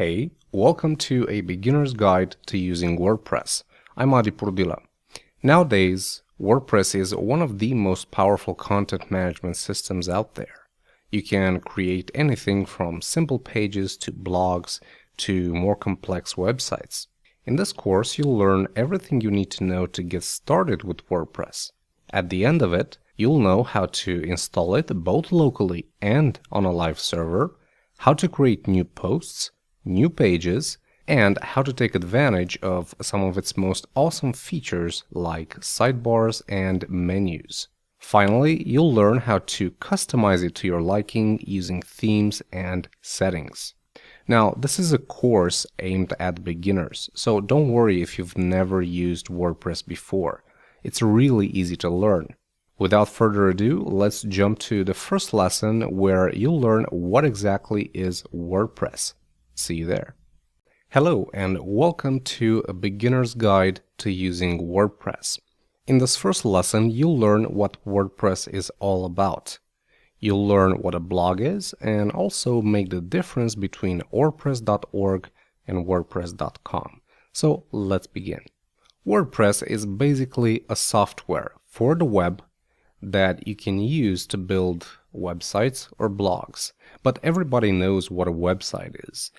Hey, welcome to a beginner's guide to using WordPress. I'm Adi Purdila. Nowadays, WordPress is one of the most powerful content management systems out there. You can create anything from simple pages to blogs to more complex websites. In this course, you'll learn everything you need to know to get started with WordPress. At the end of it, you'll know how to install it both locally and on a live server, how to create new posts, new pages, and how to take advantage of some of its most awesome features like sidebars and menus. Finally, you'll learn how to customize it to your liking using themes and settings. Now, this is a course aimed at beginners, so don't worry if you've never used WordPress before. It's really easy to learn. Without further ado, let's jump to the first lesson where you'll learn what exactly is WordPress. See you there. Hello and welcome to a beginner's guide to using WordPress. In this first lesson, you'll learn what WordPress is all about. You'll learn what a blog is and also make the difference between WordPress.org and WordPress.com. So let's begin. WordPress is basically a software for the web that you can use to build websites or blogs. But everybody knows what a website is.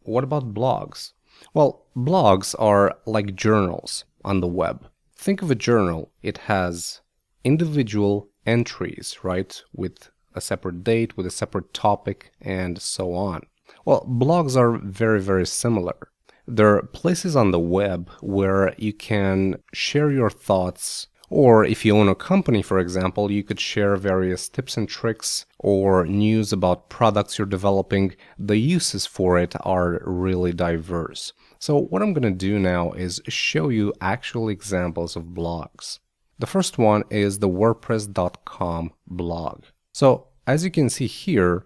What about blogs? Well, blogs are like journals on the web. Think of a journal. It has individual entries, right? With a separate date, with a separate topic, and so on. Well, blogs are very similar. They're places on the web where you can share your thoughts, or if you own a company, for example, you could share various tips and tricks or news about products you're developing. The uses for it are really diverse. So what I'm going to do now is show you actual examples of blogs. The first one is the WordPress.com blog. So as you can see here,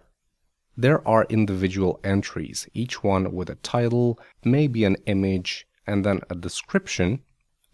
there are individual entries, each one with a title, maybe an image, and then a description,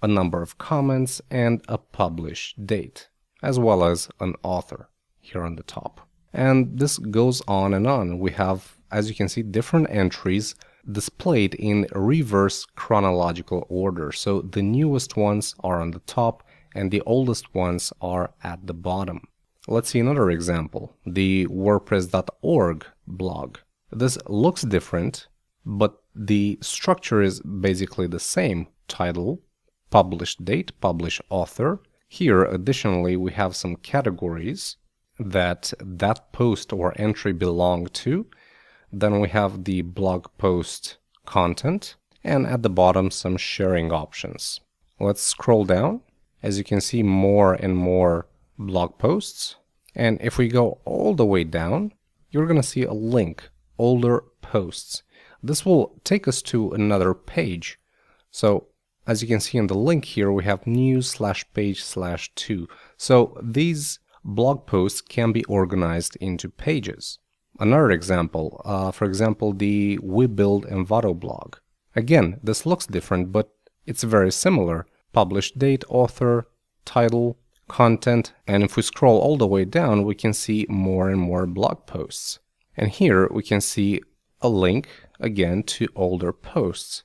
a number of comments, and a publish date, as well as an author here on the top. And this goes on and on. We have, as you can see, different entries displayed in reverse chronological order. So the newest ones are on the top and the oldest ones are at the bottom. Let's see another example, the WordPress.org blog. This looks different, but the structure is basically the same. Title, publish date, publish author. Here, additionally, we have some categories that post or entry belong to. Then we have the blog post content, and at the bottom, some sharing options. Let's scroll down. As you can see, more and more blog posts. And if we go all the way down, you're going to see a link, older posts. This will take us to another page. So as you can see in the link here, we have news/page/2. So these blog posts can be organized into pages. Another example, for example, the We Build Envato blog. Again, this looks different, but it's very similar. Publish date, author, title, content, and if we scroll all the way down, we can see more and more blog posts. And here we can see a link, again, to older posts.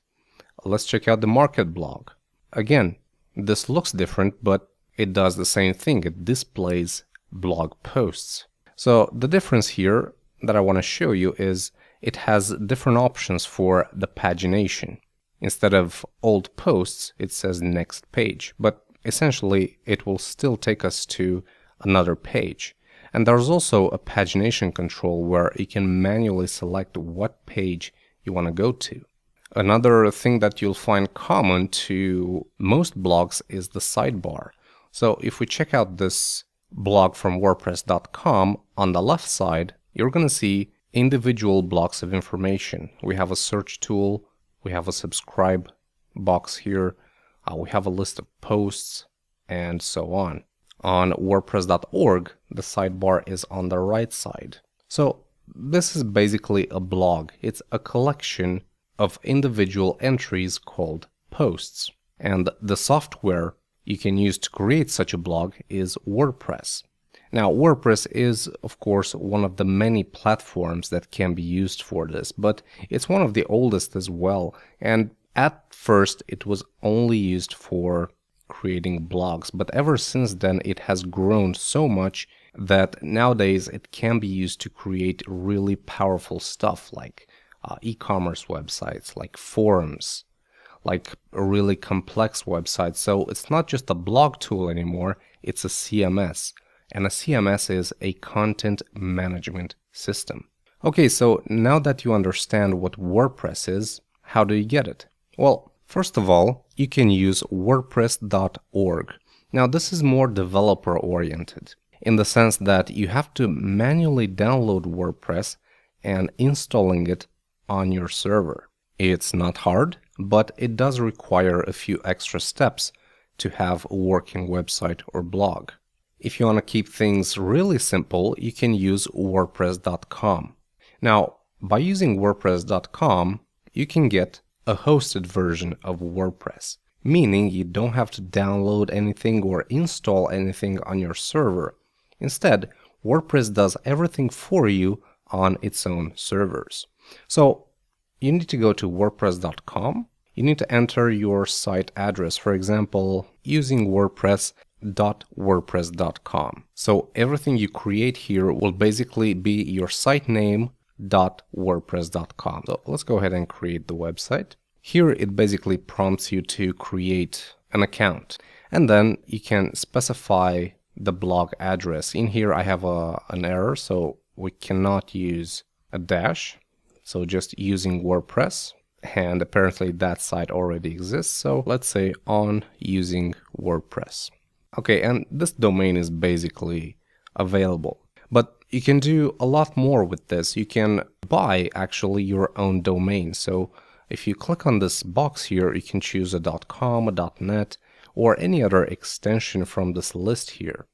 Let's check out the market blog. Again, this looks different, but it does the same thing. It displays blog posts. So the difference here that I want to show you is it has different options for the pagination. Instead of old posts, it says next page, but essentially it will still take us to another page. And there's also a pagination control where you can manually select what page you want to go to. Another thing that you'll find common to most blogs is the sidebar. So if we check out this blog from WordPress.com, on the left side, you're going to see individual blocks of information. We have a search tool, we have a subscribe box here, we have a list of posts, and so on. On WordPress.org, the sidebar is on the right side. So this is basically a blog. It's a collection of individual entries called posts. And the software you can use to create such a blog is WordPress. Now, WordPress is, of course, one of the many platforms that can be used for this, but it's one of the oldest as well. And at first, it was only used for creating blogs, but ever since then, it has grown so much that nowadays it can be used to create really powerful stuff like e-commerce websites, like forums, like a really complex website. So it's not just a blog tool anymore, it's a CMS. And a CMS is a content management system. Okay, so now that you understand what WordPress is, how do you get it? Well, first of all, you can use WordPress.org. Now, this is more developer-oriented in the sense that you have to manually download WordPress and installing it on your server. It's not hard, but it does require a few extra steps to have a working website or blog. If you want to keep things really simple, you can use WordPress.com. Now, by using WordPress.com, you can get a hosted version of WordPress, meaning you don't have to download anything or install anything on your server. Instead, WordPress does everything for you on its own servers. So, you need to go to WordPress.com. You need to enter your site address, for example, using WordPress.wordpress.com. So everything you create here will basically be your site name .wordpress.com. So let's go ahead and create the website. Here it basically prompts you to create an account, and then you can specify the blog address. In here I have an error, so we cannot use a dash. So just using WordPress, and apparently that site already exists. So let's say on using WordPress. Okay, and this domain is basically available, but you can do a lot more with this. You can buy actually your own domain. So if you click on this box here, you can choose a .com, a .net, or any other extension from this list here.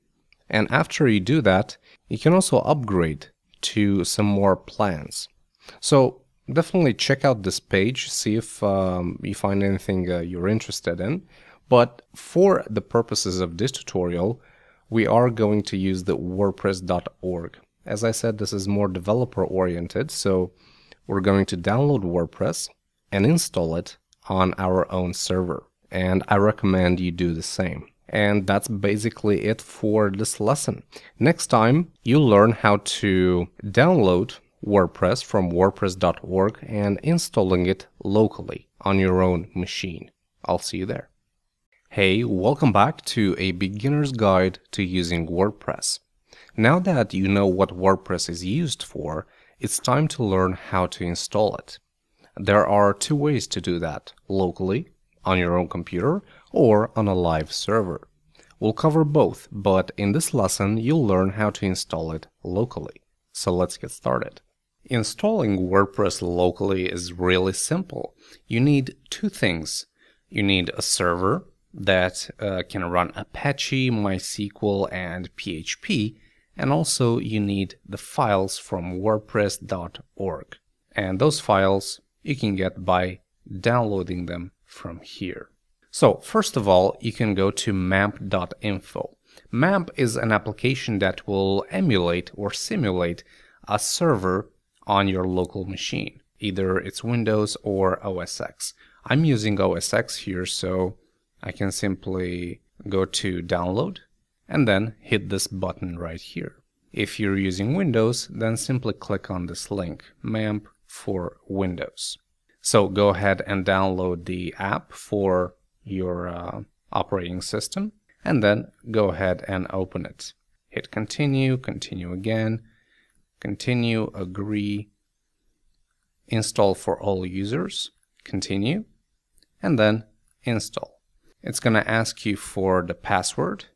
And after you do that, you can also upgrade to some more plans. So definitely check out this page, see if you find anything you're interested in. But for the purposes of this tutorial, we are going to use the WordPress.org. As I said, this is more developer oriented, so we're going to download WordPress and install it on our own server. And I recommend you do the same. And that's basically it for this lesson. Next time, you'll learn how to download WordPress from WordPress.org and installing it locally on your own machine. I'll see you there. Hey, welcome back to a beginner's guide to using WordPress. Now that you know what WordPress is used for, it's time to learn how to install it. There are two ways to do that: locally, on your own computer, or on a live server. We'll cover both, but in this lesson, you'll learn how to install it locally. So let's get started. Installing WordPress locally is really simple. You need two things. You need a server that can run Apache, MySQL, and PHP, and also you need the files from WordPress.org. And those files you can get by downloading them from here. So first of all, you can go to mamp.info. Mamp is an application that will emulate or simulate a server on your local machine. Either it's Windows or OS X. I'm using OS X here, so I can simply go to download and then hit this button right here. If you're using Windows, then simply click on this link, MAMP for Windows. So go ahead and download the app for your operating system, and then go ahead and open it. Hit continue, continue again, continue, agree, install for all users, continue, and then install. It's going to ask you for the password,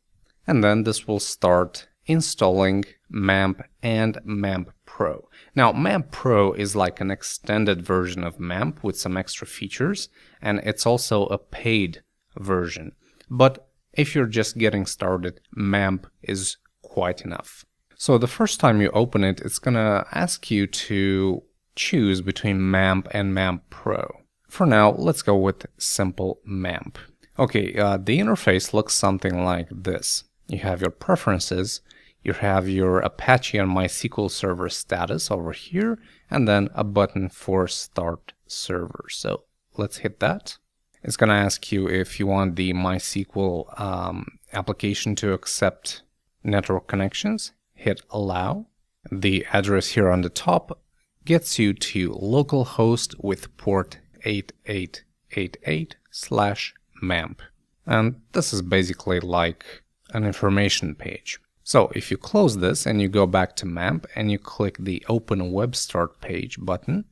and then this will start installing MAMP and MAMP Pro. Now, MAMP Pro is like an extended version of MAMP with some extra features, and it's also a paid version. But if you're just getting started, MAMP is quite enough. So the first time you open it, it's going to ask you to choose between MAMP and MAMP Pro. For now, let's go with simple MAMP. Okay, the interface looks something like this. You have your preferences, You have your Apache and MySQL server status over here, and then a button for Start Server. So let's hit that. It's going to ask you if you want the MySQL application to accept network connections. Hit Allow. The address here on the top gets you to localhost with port 8888/MAMP. And this is basically like an information page. So if you close this and you go back to MAMP and you click the Open Web Start Page button,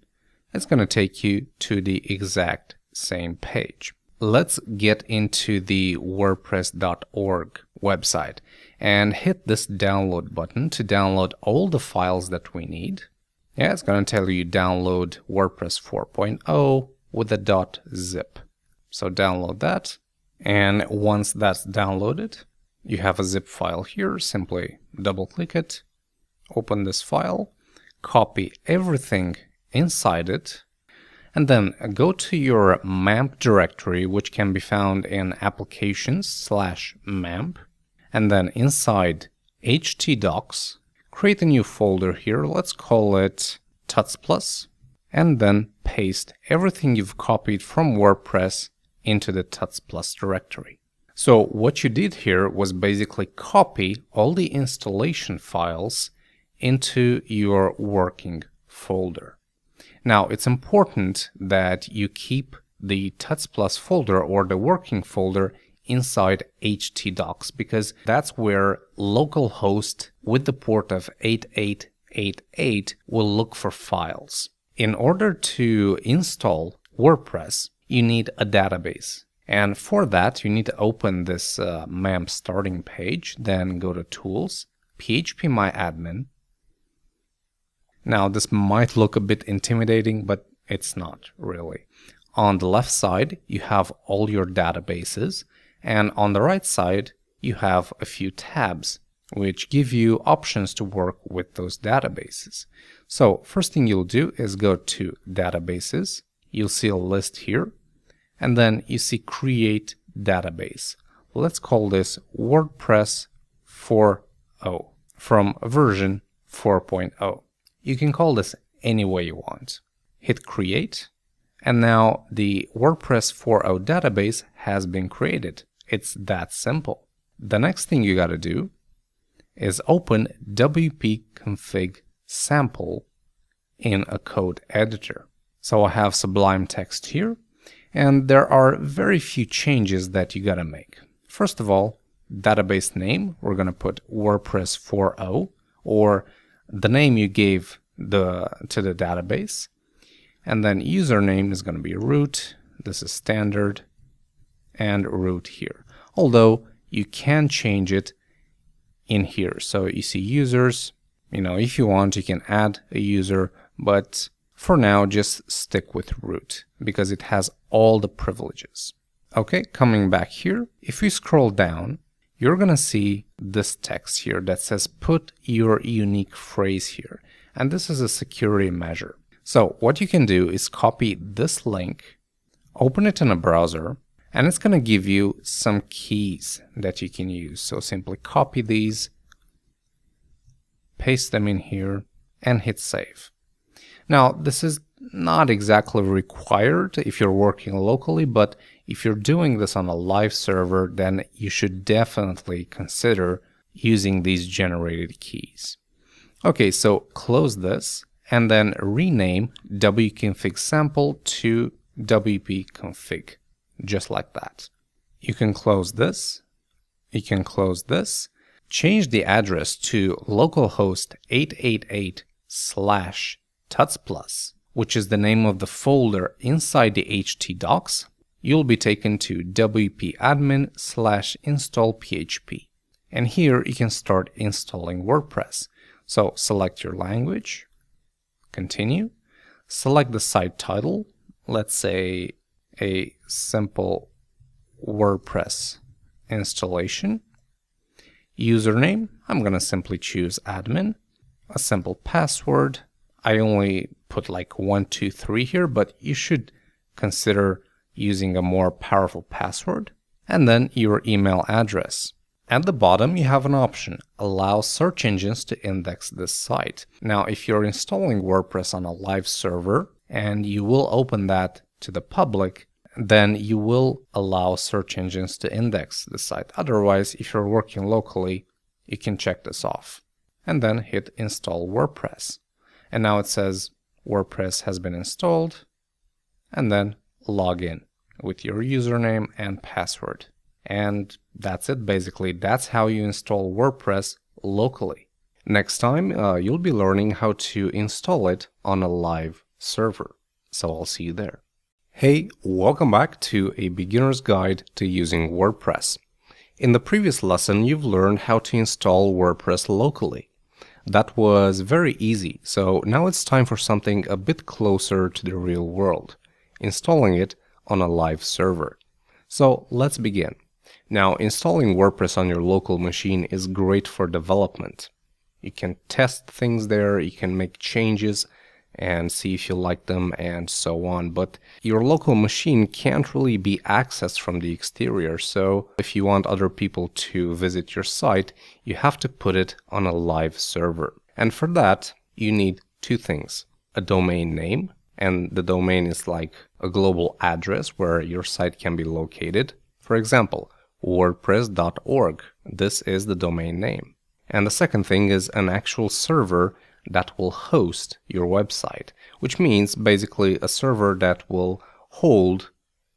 it's going to take you to the exact same page. Let's get into the WordPress.org website and hit this download button to download all the files that we need. Yeah, it's going to tell you download WordPress 4.0 with a .zip. So download that. And once that's downloaded, you have a zip file here. Simply double click it, open this file, copy everything inside it, and then go to your MAMP directory, which can be found in applications/MAMP. And then inside htdocs, create a new folder here. Let's call it Tuts Plus, and then paste everything you've copied from WordPress into the Tuts Plus directory. So what you did here was basically copy all the installation files into your working folder. Now it's important that you keep the Tuts Plus folder or the working folder inside htdocs, because that's where localhost with the port of 8888 will look for files. In order to install WordPress, you need a database. And for that, you need to open this MAMP starting page, then go to Tools, phpMyAdmin. Now, this might look a bit intimidating, but it's not really. On the left side, you have all your databases, and on the right side, you have a few tabs, which give you options to work with those databases. So, first thing you'll do is go to Databases. You'll see a list here. And then you see Create Database. Let's call this WordPress 4.0 from version 4.0. You can call this any way you want. Hit Create, and now the WordPress 4.0 database has been created. It's that simple. The next thing you got to do is open wp-config sample in a code editor. So I have Sublime Text here. And there are very few changes that you gotta make. First of all, database name, we're gonna put WordPress 4.0 or the name you gave to the database. And then username is gonna be root, this is standard, and root here. Although you can change it in here. So you see users, if you want, you can add a user, but for now, just stick with root because it has all the privileges. Okay, coming back here, if we scroll down, you're going to see this text here that says put your unique phrase here. And this is a security measure. So what you can do is copy this link, open it in a browser, and it's going to give you some keys that you can use. So simply copy these, paste them in here, and hit save. Now, this is not exactly required if you're working locally, but if you're doing this on a live server, then you should definitely consider using these generated keys. Okay, so close this and then rename wp-config sample to wp-config, just like that. You can close this. You can close this. Change the address to localhost 888/Tuts Plus, which is the name of the folder inside the htdocs. You'll be taken to wp-admin/install-php. And here you can start installing WordPress. So select your language, continue, select the site title, let's say a simple WordPress installation. Username, I'm going to simply choose admin, a simple password. I only put like 1, 2, 3 here, but you should consider using a more powerful password. And then your email address. At the bottom, you have an option, allow search engines to index this site. Now, if you're installing WordPress on a live server and you will open that to the public, then you will allow search engines to index the site. Otherwise, if you're working locally, you can check this off and then hit install WordPress. And now it says WordPress has been installed, and then log in with your username and password. And that's it, basically. That's how you install WordPress locally. Next time, you'll be learning how to install it on a live server. So I'll see you there. Hey, welcome back to a beginner's guide to using WordPress. In the previous lesson, you've learned how to install WordPress locally. That was very easy, so now it's time for something a bit closer to the real world, installing it on a live server. So let's begin. Now, installing WordPress on your local machine is great for development. You can test things there, you can make changes and see if you like them and so on. But your local machine can't really be accessed from the exterior. So if you want other people to visit your site, you have to put it on a live server. And for that, you need two things: a domain name, and the domain is like a global address where your site can be located. For example, WordPress.org. This is the domain name. And the second thing is an actual server that will host your website, which means basically a server that will hold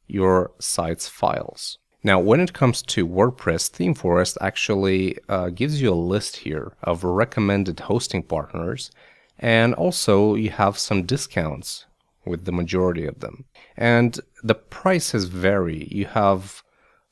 your site's files. Now, when it comes to WordPress, ThemeForest actually gives you a list here of recommended hosting partners, and also you have some discounts with the majority of them. And the prices vary. You have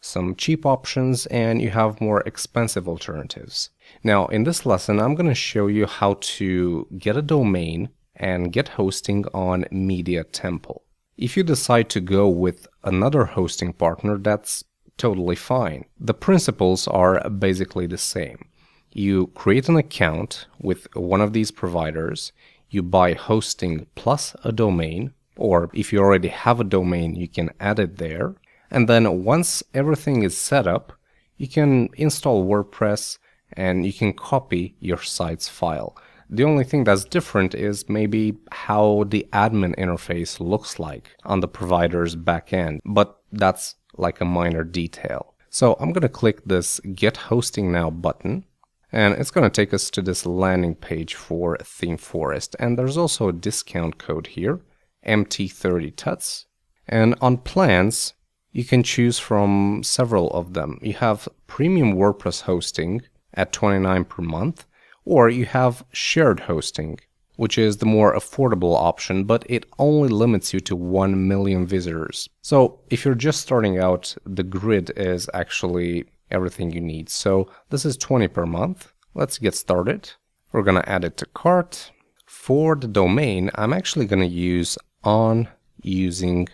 some cheap options and you have more expensive alternatives. Now, in this lesson, I'm going to show you how to get a domain and get hosting on Media Temple. If you decide to go with another hosting partner, that's totally fine. The principles are basically the same. You create an account with one of these providers, you buy hosting plus a domain, or if you already have a domain, you can add it there. And then once everything is set up, you can install WordPress and you can copy your site's file. The only thing that's different is maybe how the admin interface looks like on the provider's backend, but that's like a minor detail. So I'm going to click this Get Hosting Now button, and it's going to take us to this landing page for ThemeForest. And there's also a discount code here, MT30 Tuts. And on plans, you can choose from several of them. You have premium WordPress hosting at $29 per month, or you have shared hosting, which is the more affordable option, but it only limits you to 1 million visitors. So if you're just starting out, the grid is actually everything you need. So this is $20 per month. Let's get started. We're going to add it to cart. For the domain, I'm actually going to use on using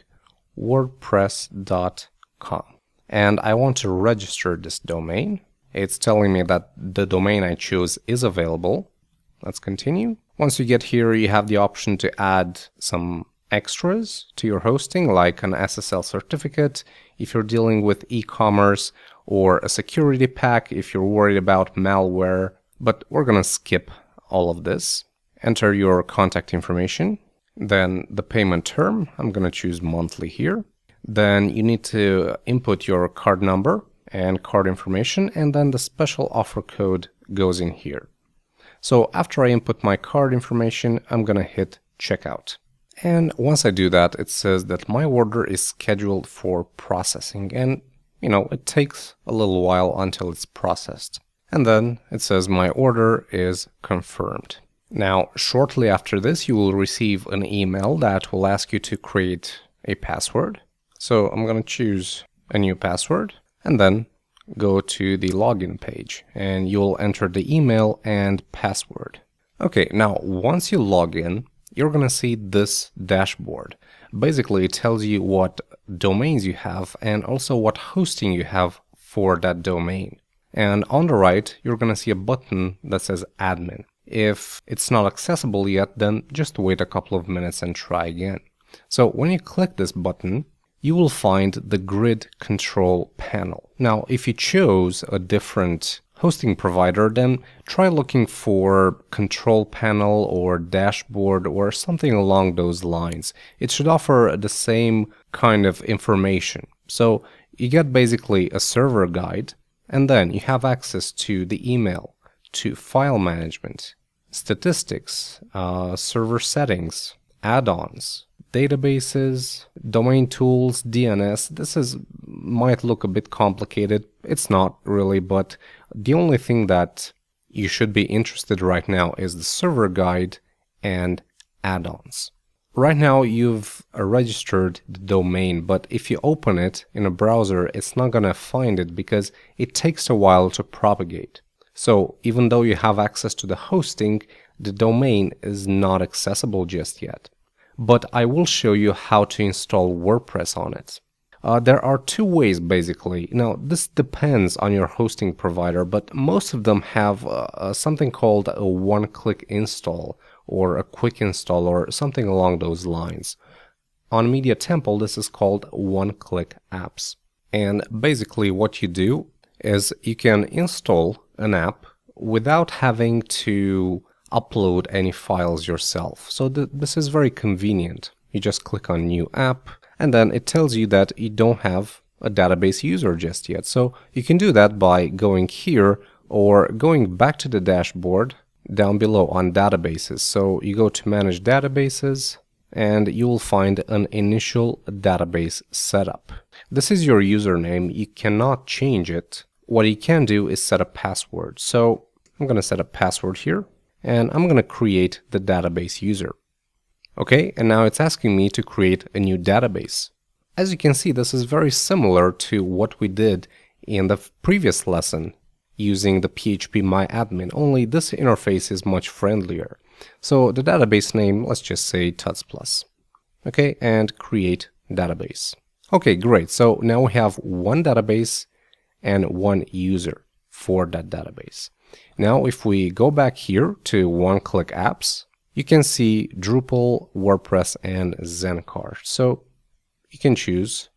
WordPress.com. And I want to register this domain. It's telling me that the domain I chose is available. Let's continue. Once you get here, you have the option to add some extras to your hosting, like an SSL certificate if you're dealing with e-commerce, or a security pack if you're worried about malware. But we're going to skip all of this. Enter your contact information. Then the payment term, I'm going to choose monthly here. Then you need to input your card number and card information, and then the special offer code goes in here. So after I input my card information, I'm going to hit checkout. And once I do that, it says that my order is scheduled for processing, and it takes a little while until it's processed. And then it says my order is confirmed. Now, shortly after this, you will receive an email that will ask you to create a password. So I'm going to choose a new password and then go to the login page, and you'll enter the email and password. Okay, now once you log in, you're going to see this dashboard. Basically, it tells you what domains you have and also what hosting you have for that domain. And on the right, you're going to see a button that says admin. If it's not accessible yet, then just wait a couple of minutes and try again. So when you click this button, you will find the grid control panel. Now, if you chose a different hosting provider, then try looking for control panel or dashboard or something along those lines. It should offer the same kind of information. So you get basically a server guide, and then you have access to the email, to file management, statistics, server settings, add-ons, databases, domain tools, DNS. This might look a bit complicated. It's not really, but the only thing that you should be interested right now is the server guide and add-ons. Right now you've registered the domain, but if you open it in a browser, it's not gonna find it because it takes a while to propagate. So even though you have access to the hosting, the domain is not accessible just yet. But I will show you how to install WordPress on it. There are two ways basically. Now this depends on your hosting provider, but most of them have something called a one-click install or a quick install or something along those lines. On Media Temple, this is called one-click apps. And basically what you do is you can install an app without having to upload any files yourself. So this is very convenient. You just click on New App, and then it tells you that you don't have a database user just yet. So you can do that by going here or going back to the dashboard down below on databases. So you go to Manage Databases, and you will find an initial database setup. This is your username. You cannot change it. What you can do is set a password. So I'm going to set a password here, and I'm going to create the database user. Okay, and now it's asking me to create a new database. As you can see, this is very similar to what we did in the previous lesson using the PHP MyAdmin, only this interface is much friendlier. So the database name, let's just say Tuts Plus. Okay, and create database. Okay, great. So now we have one database and one user for that database. Now, if we go back here to one-click apps, you can see Drupal, WordPress, and Zencar. So you can choose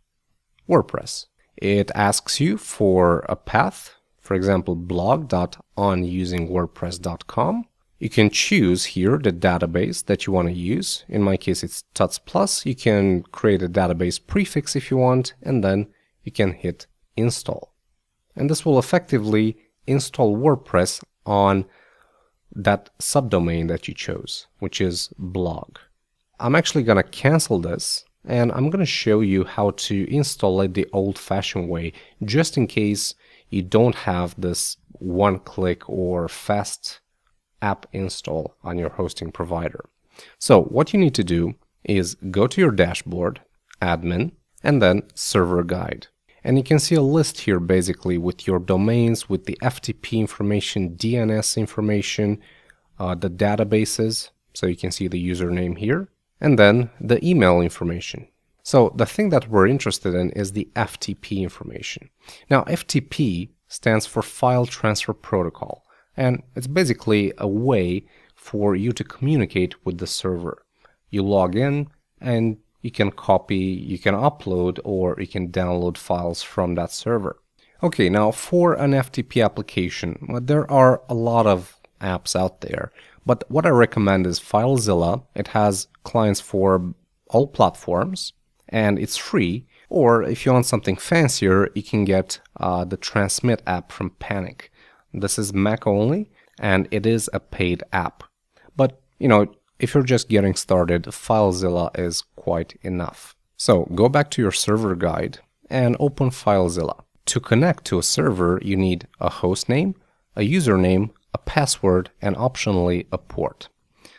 WordPress. It asks you for a path, for example, blog.onusingwordpress.com. You can choose here the database that you want to use. In my case, it's Tuts Plus. You can create a database prefix if you want, and then you can hit install. And this will effectively install WordPress on that subdomain that you chose, which is blog. I'm actually going to cancel this, and I'm going to show you how to install it the old-fashioned way, just in case you don't have this one-click or fast app install on your hosting provider. So what you need to do is go to your dashboard, admin, and then server guide. And you can see a list here basically with your domains, with the FTP information, DNS information, the databases, so you can see the username here, and then the email information. So the thing that we're interested in is the FTP information. Now FTP stands for File Transfer Protocol, and it's basically a way for you to communicate with the server. You log in and you can copy, you can upload, or you can download files from that server. Okay, now for an FTP application, there are a lot of apps out there, but what I recommend is FileZilla. It has clients for all platforms and it's free, or if you want something fancier, you can get the Transmit app from Panic. This is Mac only and it is a paid app, but you know, if you're just getting started, FileZilla is quite enough. So go back to your server guide and open FileZilla. To connect to a server, you need a host name, a username, a password, and optionally a port.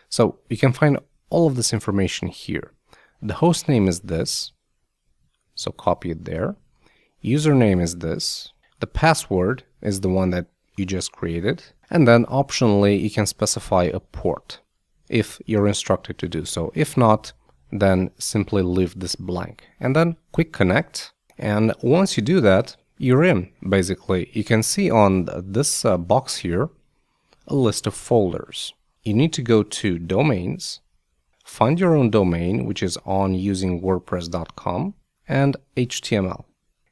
So you can find all of this information here. The host name is this, so copy it there. Username is this. The password is the one that you just created. And then optionally, you can specify a port if you're instructed to do so. If not, then simply leave this blank. And then quick connect. And once you do that, you're in, basically. You can see on this box here a list of folders. You need to go to Domains, find your own domain, which is onusingwordpress.com, and HTML.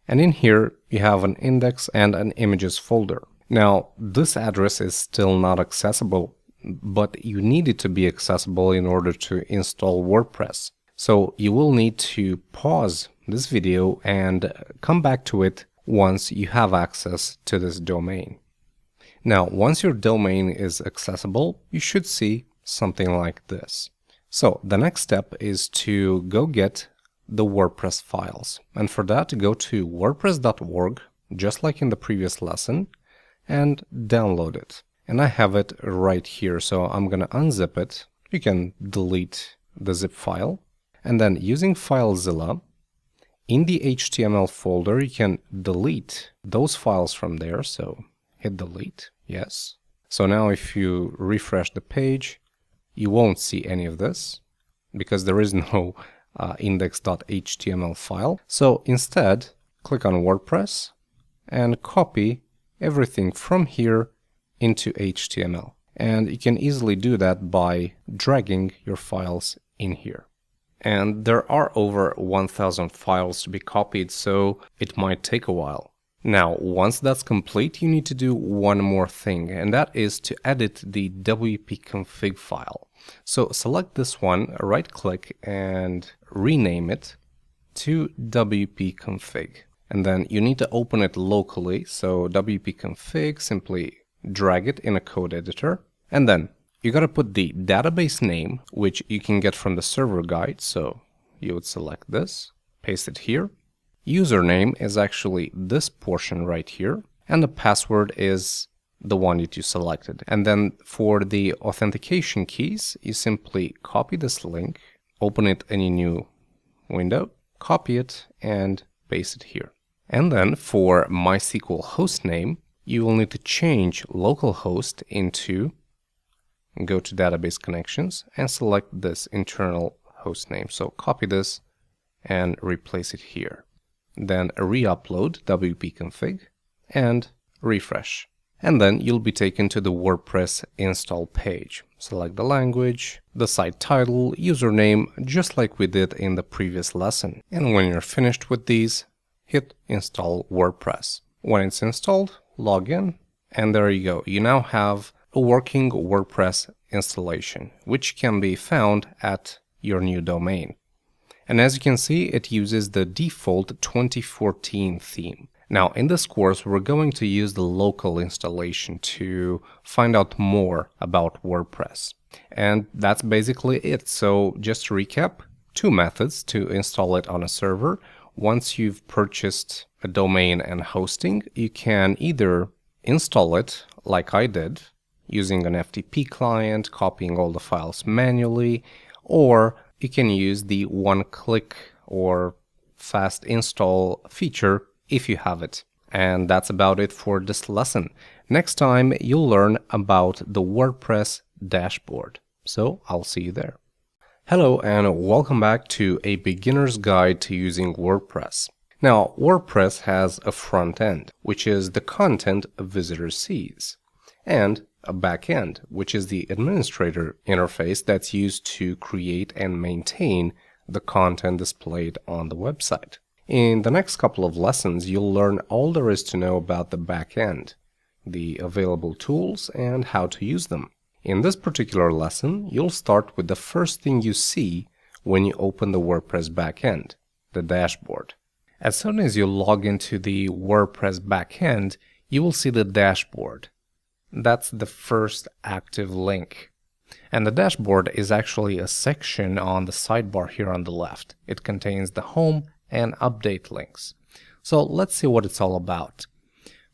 And in here, you have an index and an images folder. Now, this address is still not accessible, but you need it to be accessible in order to install WordPress. So you will need to pause this video and come back to it once you have access to this domain. Now, once your domain is accessible, you should see something like this. So the next step is to go get the WordPress files. And for that, go to wordpress.org, just like in the previous lesson, and download it. And I have it right here, so I'm going to unzip it. You can delete the zip file. And then using FileZilla, in the HTML folder, you can delete those files from there. So hit delete, yes. So now if you refresh the page, you won't see any of this because there is no index.html file. So instead, click on WordPress and copy everything from here into HTML. And you can easily do that by dragging your files in here. And there are over 1,000 files to be copied, so it might take a while. Now, once that's complete, you need to do one more thing, and that is to edit the wp-config file. So select this one, right-click, and rename it to wp-config. And then you need to open it locally, so wp-config, simply drag it in a code editor. And then you got to put the database name, which you can get from the server guide, so you would select this, paste it here. Username is actually this portion right here, and the password is the one that you selected. And then for the authentication keys, you simply copy this link, open it in a new window, copy it, and paste it here. And then for MySQL hostname, you will need to change localhost into, go to database connections, and select this internal hostname. So copy this and replace it here. Then re-upload wp-config and refresh. And then you'll be taken to the WordPress install page. Select the language, the site title, username, just like we did in the previous lesson. And when you're finished with these, hit install WordPress. When it's installed, log in, and there you go. You now have a working WordPress installation, which can be found at your new domain. And as you can see, it uses the default 2014 theme. Now, in this course, we're going to use the local installation to find out more about WordPress. And that's basically it. So just to recap, two methods to install it on a server. Once you've purchased a domain and hosting, you can either install it like I did, using an FTP client, copying all the files manually, or you can use the one-click or fast install feature if you have it. And that's about it for this lesson. Next time, you'll learn about the WordPress Dashboard. So I'll see you there. Hello and welcome back to a beginner's guide to using WordPress. Now, WordPress has a front end, which is the content a visitor sees, and a back end, which is the administrator interface that's used to create and maintain the content displayed on the website. In the next couple of lessons, you'll learn all there is to know about the back end, the available tools, and how to use them. In this particular lesson, you'll start with the first thing you see when you open the WordPress backend, the dashboard. As soon as you log into the WordPress backend, you will see the dashboard. That's the first active link. And the dashboard is actually a section on the sidebar here on the left. It contains the home and update links. So let's see what it's all about.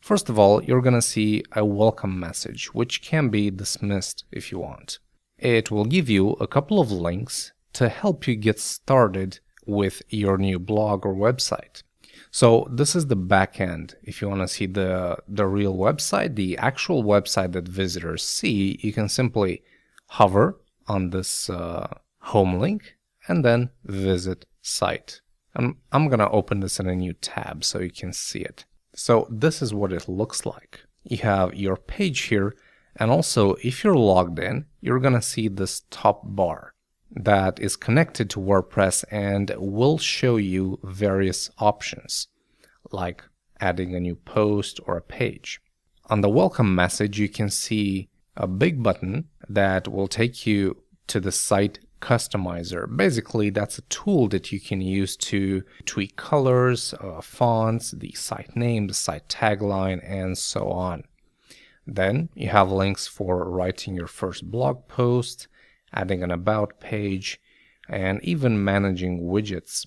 First of all, you're going to see a welcome message, which can be dismissed if you want. It will give you a couple of links to help you get started with your new blog or website. So this is the back end. If you want to see the real website, the actual website that visitors see, you can simply hover on this home link and then visit site. I'm going to open this in a new tab so you can see it. So this is what it looks like. You have your page here, and also if you're logged in, you're going to see this top bar. that is connected to WordPress and will show you various options, like adding a new post or a page. On the welcome message, you can see a big button that will take you to the Site Customizer. Basically, that's a tool that you can use to tweak colors, fonts, the site name, the site tagline, and so on. Then you have links for writing your first blog post, adding an about page, and even managing widgets.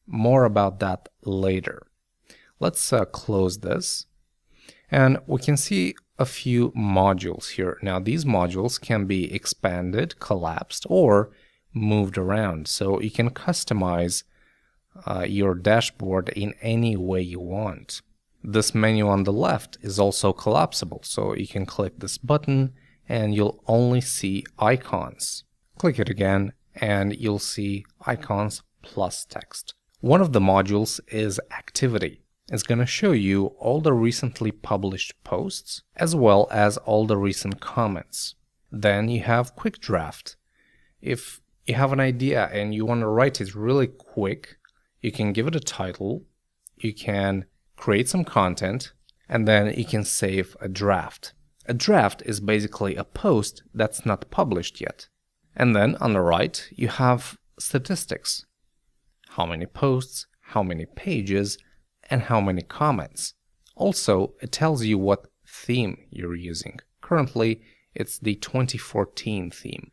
More about that later. Let's close this, and we can see a few modules here. Now these modules can be expanded, collapsed, or moved around, so you can customize your dashboard in any way you want. This menu on the left is also collapsible, so you can click this button and you'll only see icons. Click it again and you'll see icons plus text. One of the modules is activity. It's going to show you all the recently published posts as well as all the recent comments. Then you have quick draft. If you have an idea and you want to write it really quick, you can give it a title, you can create some content, and then you can save a draft. A draft is basically a post that's not published yet. And then on the right, you have statistics. How many posts, how many pages, and how many comments. Also, it tells you what theme you're using. Currently, it's the 2014 theme.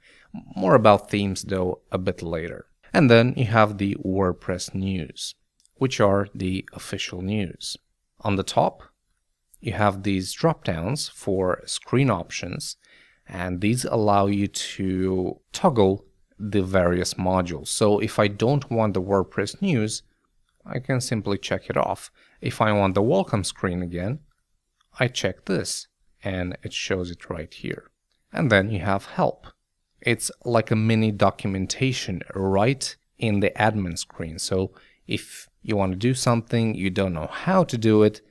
More about themes though a bit later. And then you have the WordPress news, which are the official news. On the top, you have these drop-downs for screen options, and these allow you to toggle the various modules. So if I don't want the WordPress news, I can simply check it off. If I want the welcome screen again, I check this and it shows it right here. And then you have help. It's like a mini documentation right in the admin screen. So if you want to do something, you don't know how to do it,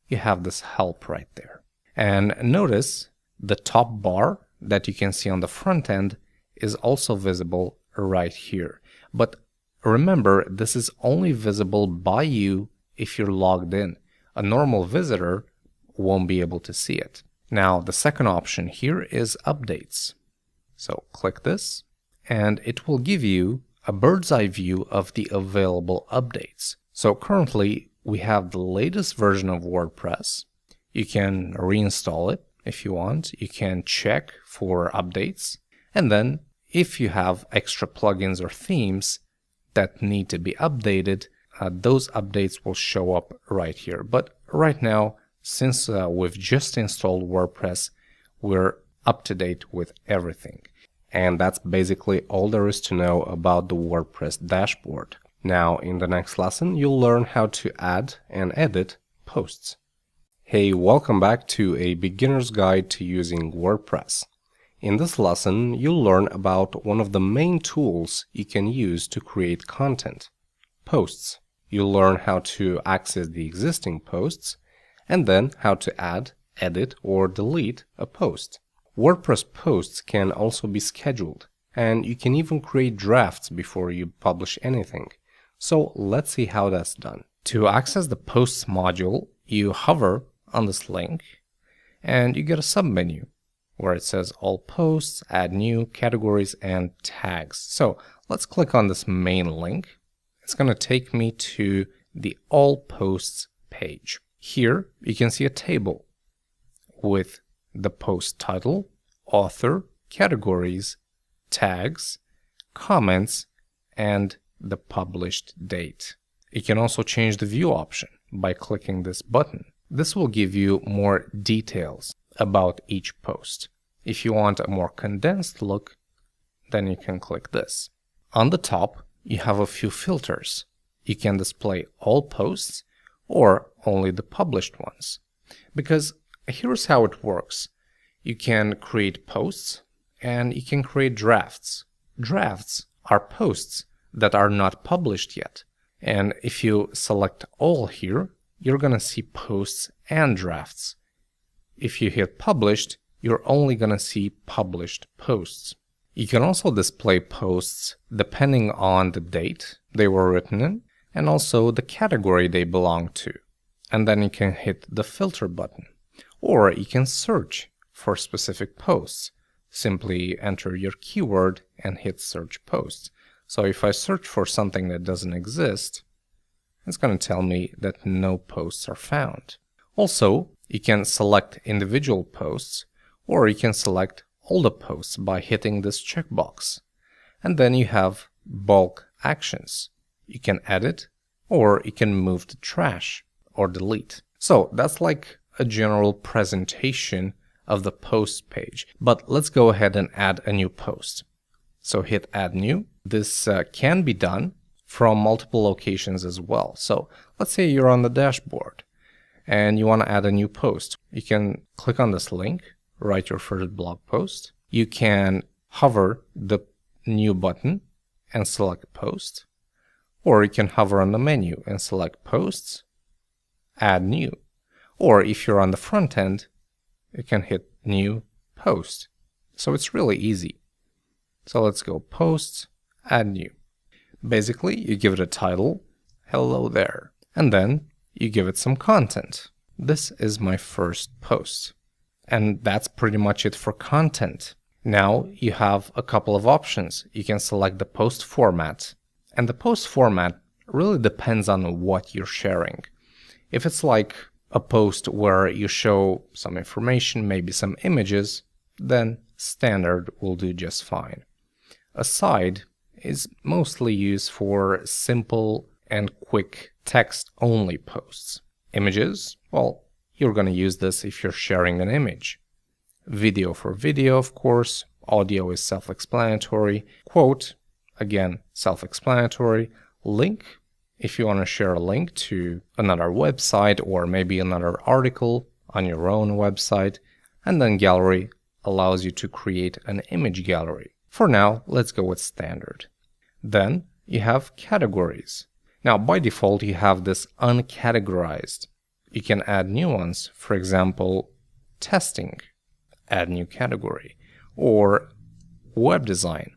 you have this help right there. And notice the top bar that you can see on the front end is also visible right here. But remember, this is only visible by you if you're logged in. A normal visitor won't be able to see it. Now, the second option here is updates. So click this, and it will give you a bird's eye view of the available updates. So currently, we have the latest version of WordPress. You can reinstall it if you want. You can check for updates. And then, if you have extra plugins or themes that need to be updated, those updates will show up right here. But right now, since we've just installed WordPress, we're up to date with everything. And that's basically all there is to know about the WordPress dashboard. Now, in the next lesson, you'll learn how to add and edit posts. Hey, welcome back to a beginner's guide to using WordPress. In this lesson, you'll learn about one of the main tools you can use to create content, posts. You'll learn how to access the existing posts, and then how to add, edit, or delete a post. WordPress posts can also be scheduled, and you can even create drafts before you publish anything. So let's see how that's done. To access the posts module, you hover on this link, and you get a submenu where it says all posts, add new, categories, and tags. So let's click on this main link. It's going to take me to the all posts page. Here you can see a table with the post title, author, categories, tags, comments, and the published date. You can also change the view option by clicking this button. This will give you more details about each post. If you want a more condensed look, then you can click this. On the top, you have a few filters. You can display all posts or only the published ones. Because here's how it works. You can create posts and you can create drafts. Drafts are posts that are not published yet. And if you select all here, you're going to see posts and drafts. If you hit published, you're only going to see published posts. You can also display posts depending on the date they were written in and also the category they belong to. And then you can hit the filter button. Or you can search for specific posts. Simply enter your keyword and hit search posts. So if I search for something that doesn't exist, it's going to tell me that no posts are found. Also, you can select individual posts, or you can select all the posts by hitting this checkbox. And then you have bulk actions. You can edit, or you can move to trash or delete. So that's like a general presentation of the post page. But let's go ahead and add a new post. So hit add new. This can be done from multiple locations as well. So let's say you're on the dashboard and you want to add a new post. You can click on this link, write your first blog post. You can hover the new button and select post, or you can hover on the menu and select posts, add new. Or if you're on the front end, you can hit new post. So it's really easy. So let's go posts, add new. Basically, you give it a title, hello there, and then you give it some content. This is my first post. And that's pretty much it for content. Now you have a couple of options. You can select the post format. And the post format really depends on what you're sharing. If it's like a post where you show some information, maybe some images, then standard will do just fine. A side is mostly used for simple and quick text-only posts. Images, well, you're going to use this if you're sharing an image. Video for video, of course. Audio is self-explanatory. Quote, again, self-explanatory. Link, if you want to share a link to another website or maybe another article on your own website. And then gallery allows you to create an image gallery. For now, let's go with standard. Then you have categories. Now, by default, you have this uncategorized. You can add new ones. For example, testing, add new category, or web design.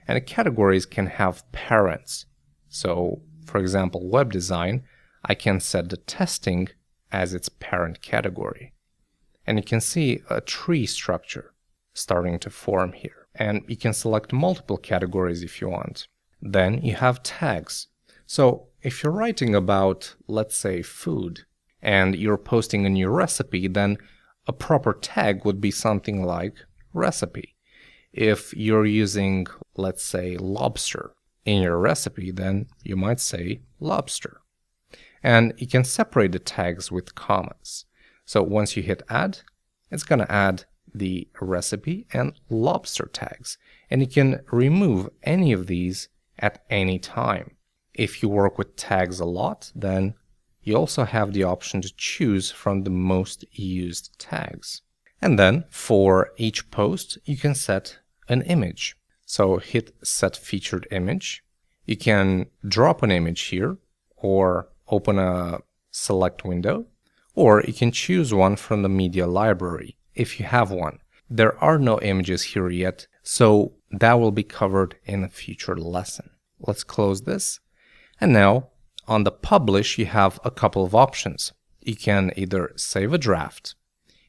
And categories can have parents. So, for example, web design, I can set the testing as its parent category. And you can see a tree structure starting to form here. And you can select multiple categories if you want. Then you have tags. So if you're writing about, let's say, food, and you're posting a new recipe, then a proper tag would be something like recipe. If you're using, let's say, lobster in your recipe, then you might say lobster. And you can separate the tags with commas. So once you hit add, it's going to add the recipe and lobster tags. And you can remove any of these at any time. If you work with tags a lot, then you also have the option to choose from the most used tags. And then for each post, you can set an image. So hit set featured image. You can drop an image here or open a select window, or you can choose one from the media library if you have one. There are no images here yet, so that will be covered in a future lesson. Let's close this. And now on the publish, you have a couple of options. You can either save a draft,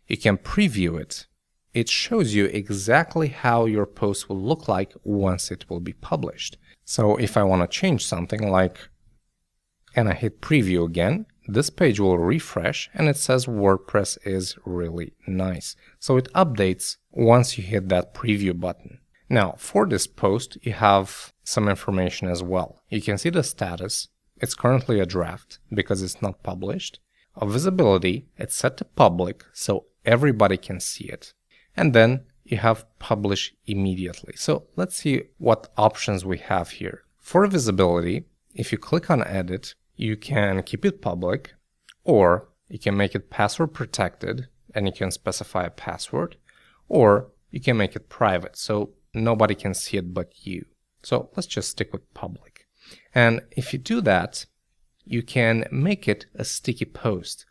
you can preview it. It shows you exactly how your post will look like once it will be published. So if I want to change something and I hit preview again, this page will refresh and it says WordPress is really nice. So it updates once you hit that preview button. Now for this post, you have some information as well. You can see the status. It's currently a draft because it's not published. A visibility, it's set to public so everybody can see it. And then you have publish immediately. So let's see what options we have here. For visibility, if you click on edit, you can keep it public, or you can make it password protected and you can specify a password, or you can make it private so nobody can see it but you. So let's just stick with public. And if you do that, you can make it a sticky post,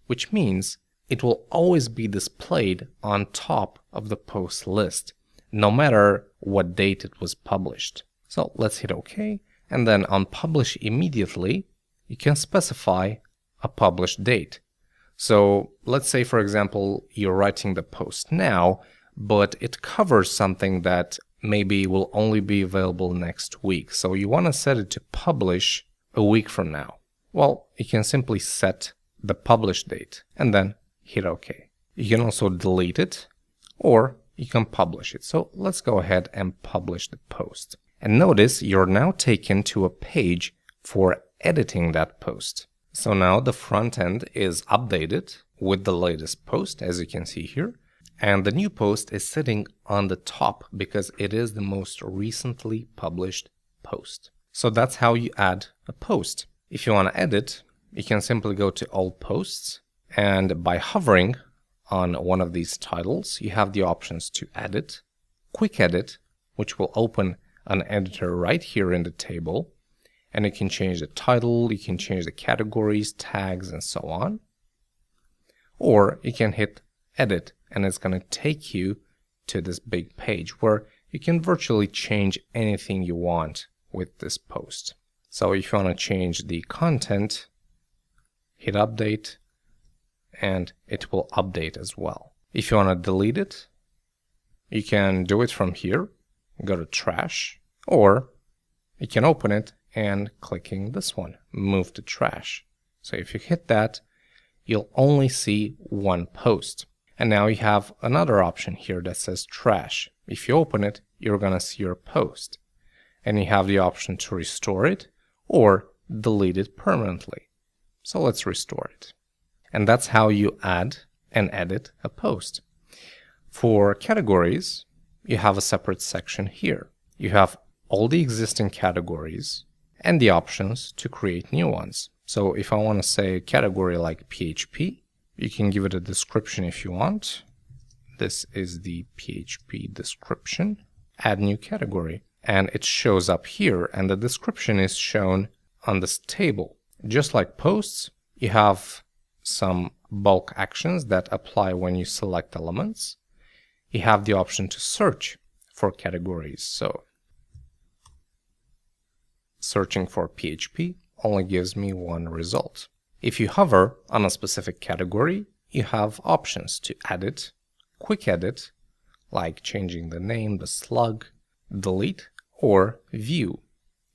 which means it will always be displayed on top of the post list. no matter what date it was published. So let's hit OK, and then on Publish Immediately, you can specify a published date. So let's say, for example, you're writing the post now, but it covers something that maybe will only be available next week. So you want to set it to publish a week from now. Well, you can simply set the publish date and then hit OK. You can also delete it, or you can publish it. So let's go ahead and publish the post. And notice you're now taken to a page for editing that post. So now the front end is updated with the latest post, as you can see here. And the new post is sitting on the top because it is the most recently published post. So that's how you add a post. If you want to edit, you can simply go to All Posts, and by hovering on one of these titles, you have the options to edit, Quick Edit, which will open an editor right here in the table, and you can change the title, you can change the categories, tags, and so on. Or you can hit Edit, and it's going to take you to this big page where you can virtually change anything you want with this post. So if you want to change the content, hit Update, and it will update as well. If you want to delete it, you can do it from here, go to Trash, or you can open it and clicking this one, Move to Trash. So if you hit that, you'll only see one post. And now you have another option here that says Trash. If you open it, you're going to see your post. And you have the option to restore it or delete it permanently. So let's restore it. And that's how you add and edit a post. For categories, you have a separate section here. You have all the existing categories and the options to create new ones. So if I want to say a category like PHP, you can give it a description if you want. This is the PHP description. Add new category. And it shows up here, and the description is shown on this table. Just like posts, you have some bulk actions that apply when you select elements. You have the option to search for categories. So searching for PHP only gives me one result. If you hover on a specific category, you have options to edit, quick edit, like changing the name, the slug, delete, or view.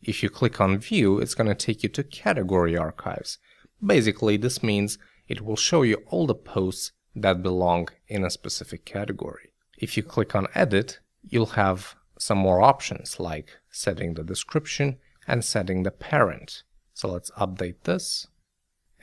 If you click on view, it's going to take you to category archives. Basically, this means it will show you all the posts that belong in a specific category. If you click on edit, you'll have some more options like setting the description and setting the parent. So let's update this.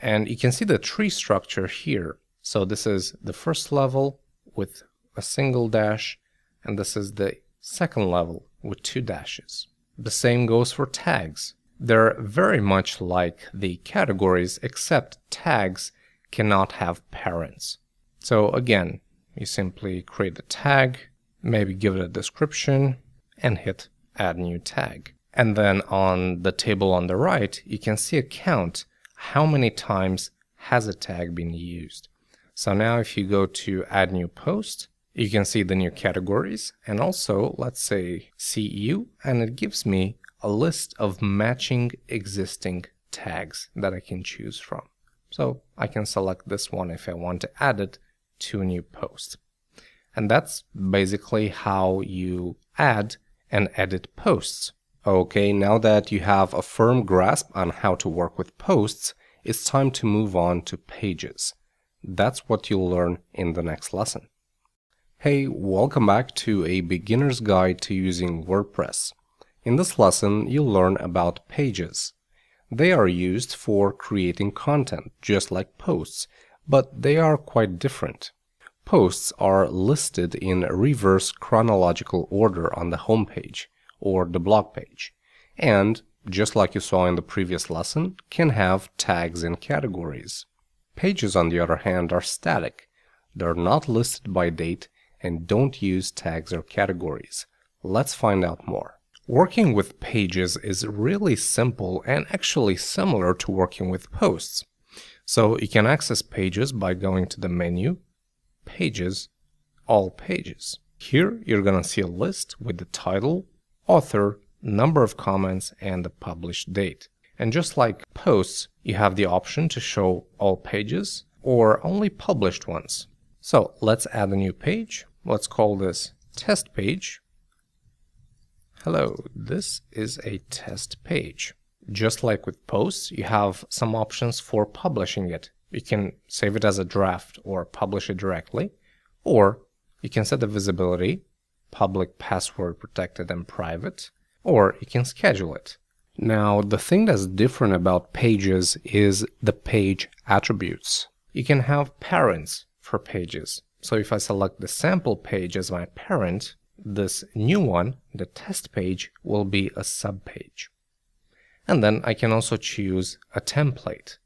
And you can see the tree structure here. So this is the first level with a single dash, and this is the second level with 2 dashes. The same goes for tags. They're very much like the categories, except tags cannot have parents. So again, you simply create a tag, maybe give it a description, and hit Add New Tag. And then on the table on the right, you can see a count. How many times has a tag been used? So now if you go to Add New Post, you can see the new categories, and also let's say CU, and it gives me a list of matching existing tags that I can choose from. So I can select this one if I want to add it to a new post. And that's basically how you add and edit posts. Okay, now that you have a firm grasp on how to work with posts, it's time to move on to pages. That's what you'll learn in the next lesson. Hey, welcome back to a beginner's guide to using WordPress. In this lesson, you'll learn about pages. They are used for creating content, just like posts, but they are quite different. Posts are listed in reverse chronological order on the home page, or the blog page, and, just like you saw in the previous lesson, can have tags and categories. Pages, on the other hand, are static. They're not listed by date and don't use tags or categories. Let's find out more. Working with pages is really simple and actually similar to working with posts. So you can access pages by going to the menu, Pages, All Pages. Here you're gonna see a list with the title, author, number of comments, and the published date. And just like posts, you have the option to show all pages or only published ones. So let's add a new page. Let's call this test page. Hello, this is a test page. Just like with posts, you have some options for publishing it. You can save it as a draft or publish it directly, or you can set the visibility, public, password protected, and private, or you can schedule it. Now, the thing that's different about pages is the page attributes. You can have parents for pages. So if I select the sample page as my parent, this new one, the test page, will be a subpage. And then I can also choose a template.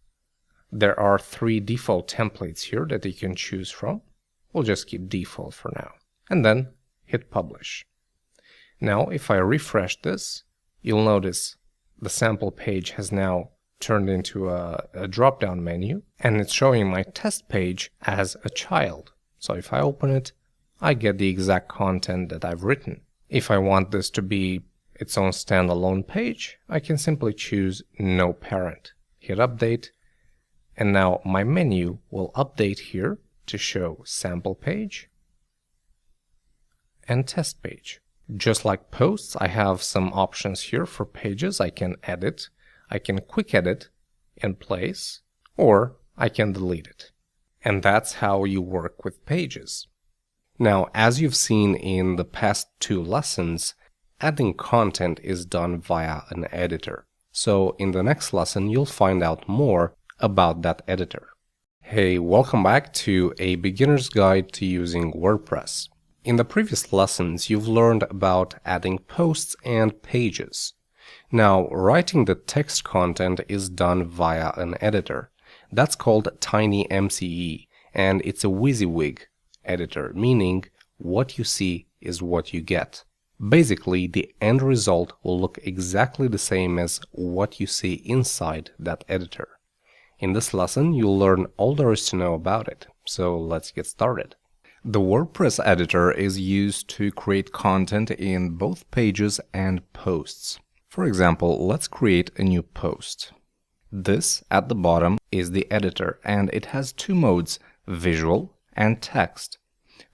There are 3 default templates here that you can choose from. We'll just keep default for now. And then hit publish. Now, if I refresh this, you'll notice the sample page has now turned into a drop-down menu, and it's showing my test page as a child. So if I open it, I get the exact content that I've written. If I want this to be its own standalone page, I can simply choose no parent, hit update, and now my menu will update here to show sample page and test page. Just like posts, I have some options here for pages. I can edit, I can quick edit in place, or I can delete it. And that's how you work with pages. Now, as you've seen in the past 2 lessons, adding content is done via an editor. So in the next lesson, you'll find out more about that editor. Hey, welcome back to a beginner's guide to using WordPress. In the previous lessons, you've learned about adding posts and pages. Now, writing the text content is done via an editor. That's called TinyMCE, and it's a WYSIWYG editor, meaning what you see is what you get. Basically, the end result will look exactly the same as what you see inside that editor. In this lesson, you'll learn all there is to know about it, so let's get started. The WordPress editor is used to create content in both pages and posts. For example, let's create a new post. This, at the bottom, is the editor, and it has 2 modes, visual and text.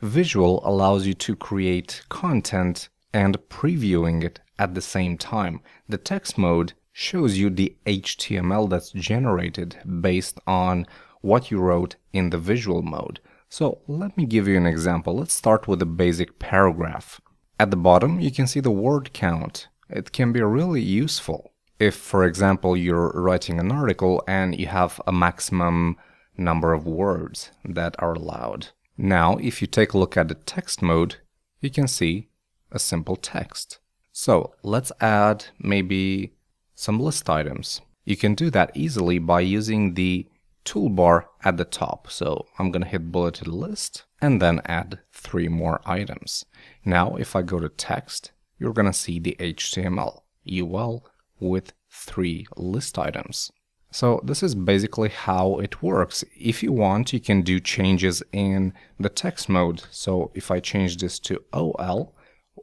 Visual allows you to create content and previewing it at the same time. The text mode shows you the HTML that's generated based on what you wrote in the visual mode. So let me give you an example. Let's start with a basic paragraph. At the bottom, you can see the word count. It can be really useful if, for example, you're writing an article and you have a maximum number of words that are allowed. Now, if you take a look at the text mode, you can see a simple text. So let's add maybe some list items. You can do that easily by using the toolbar at the top. So I'm going to hit bulleted list and then add 3 more items. Now, if I go to text, you're going to see the HTML UL with 3 list items. So this is basically how it works. If you want, you can do changes in the text mode. So if I change this to OL,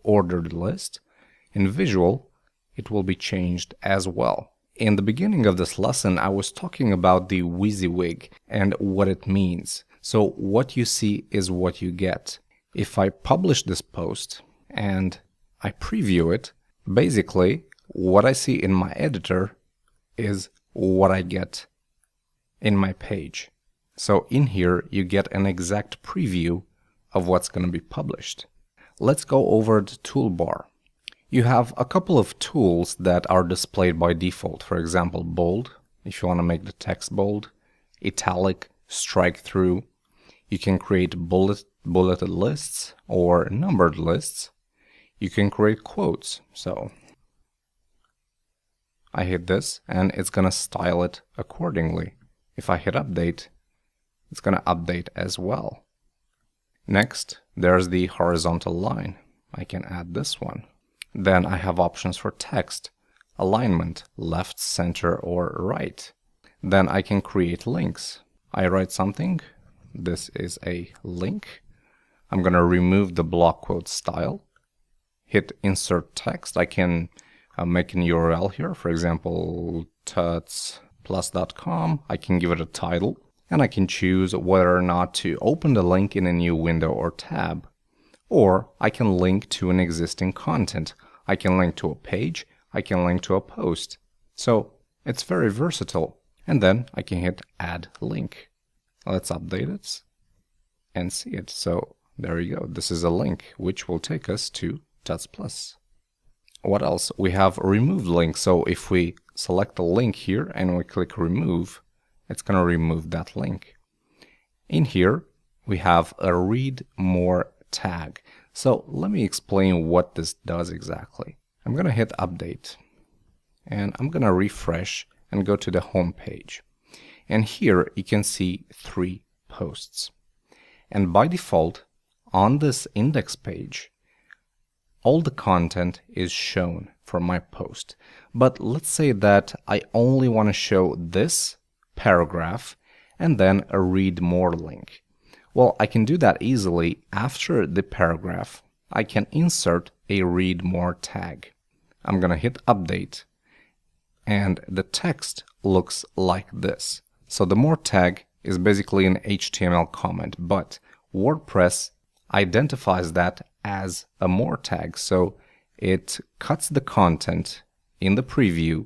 ordered list, in visual, it will be changed as well. In the beginning of this lesson, I was talking about the WYSIWYG and what it means. So what you see is what you get. If I publish this post and I preview it, basically what I see in my editor is what I get in my page. So in here, you get an exact preview of what's going to be published. Let's go over the toolbar. You have a couple of tools that are displayed by default. For example, bold, if you want to make the text bold, italic, strike through. You can create bulleted lists or numbered lists. You can create quotes. So I hit this and it's going to style it accordingly. If I hit update, it's going to update as well. Next, there's the horizontal line. I can add this one. Then I have options for text, alignment, left, center, or right. Then I can create links. I write something. This is a link. I'm going to remove the block quote style, hit insert text. I can make an URL here, for example, tutsplus.com. I can give it a title, and I can choose whether or not to open the link in a new window or tab. Or I can link to an existing content. I can link to a page, I can link to a post. So it's very versatile. And then I can hit add link. Let's update it and see it. So there you go. This is a link which will take us to Tuts Plus. What else? We have remove link. So if we select the link here and we click remove, it's going to remove that link. In here, we have a read more tag. So let me explain what this does exactly. I'm going to hit update and I'm going to refresh and go to the home page. And here you can see 3 posts. And by default, on this index page, all the content is shown for my post. But let's say that I only want to show this paragraph and then a read more link. Well, I can do that easily. After the paragraph, I can insert a read more tag. I'm going to hit update and the text looks like this. So the more tag is basically an HTML comment, but WordPress identifies that as a more tag. So it cuts the content in the preview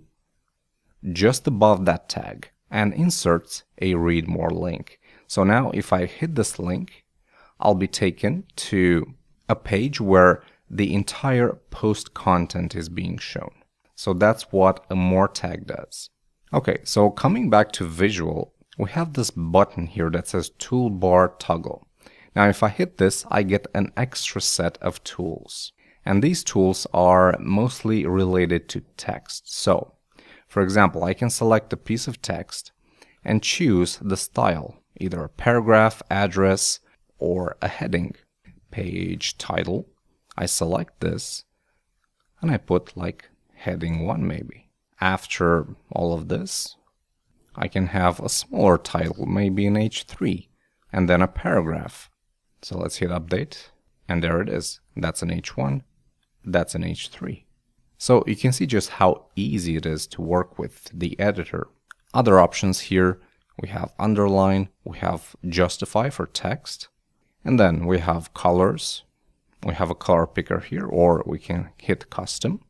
just above that tag and inserts a read more link. So now if I hit this link, I'll be taken to a page where the entire post content is being shown. So that's what a more tag does. Okay, so coming back to visual, we have this button here that says toolbar toggle. Now if I hit this, I get an extra set of tools. And these tools are mostly related to text. So, for example, I can select a piece of text and choose the style, either a paragraph, address, or a heading. Page title, I select this, and I put like heading 1 maybe. After all of this, I can have a smaller title, maybe an H3, and then a paragraph. So let's hit update, and there it is. That's an H1, that's an H3. So you can see just how easy it is to work with the editor. Other options here, we have underline, we have justify for text, and then we have colors. We have a color picker here, or we can hit custom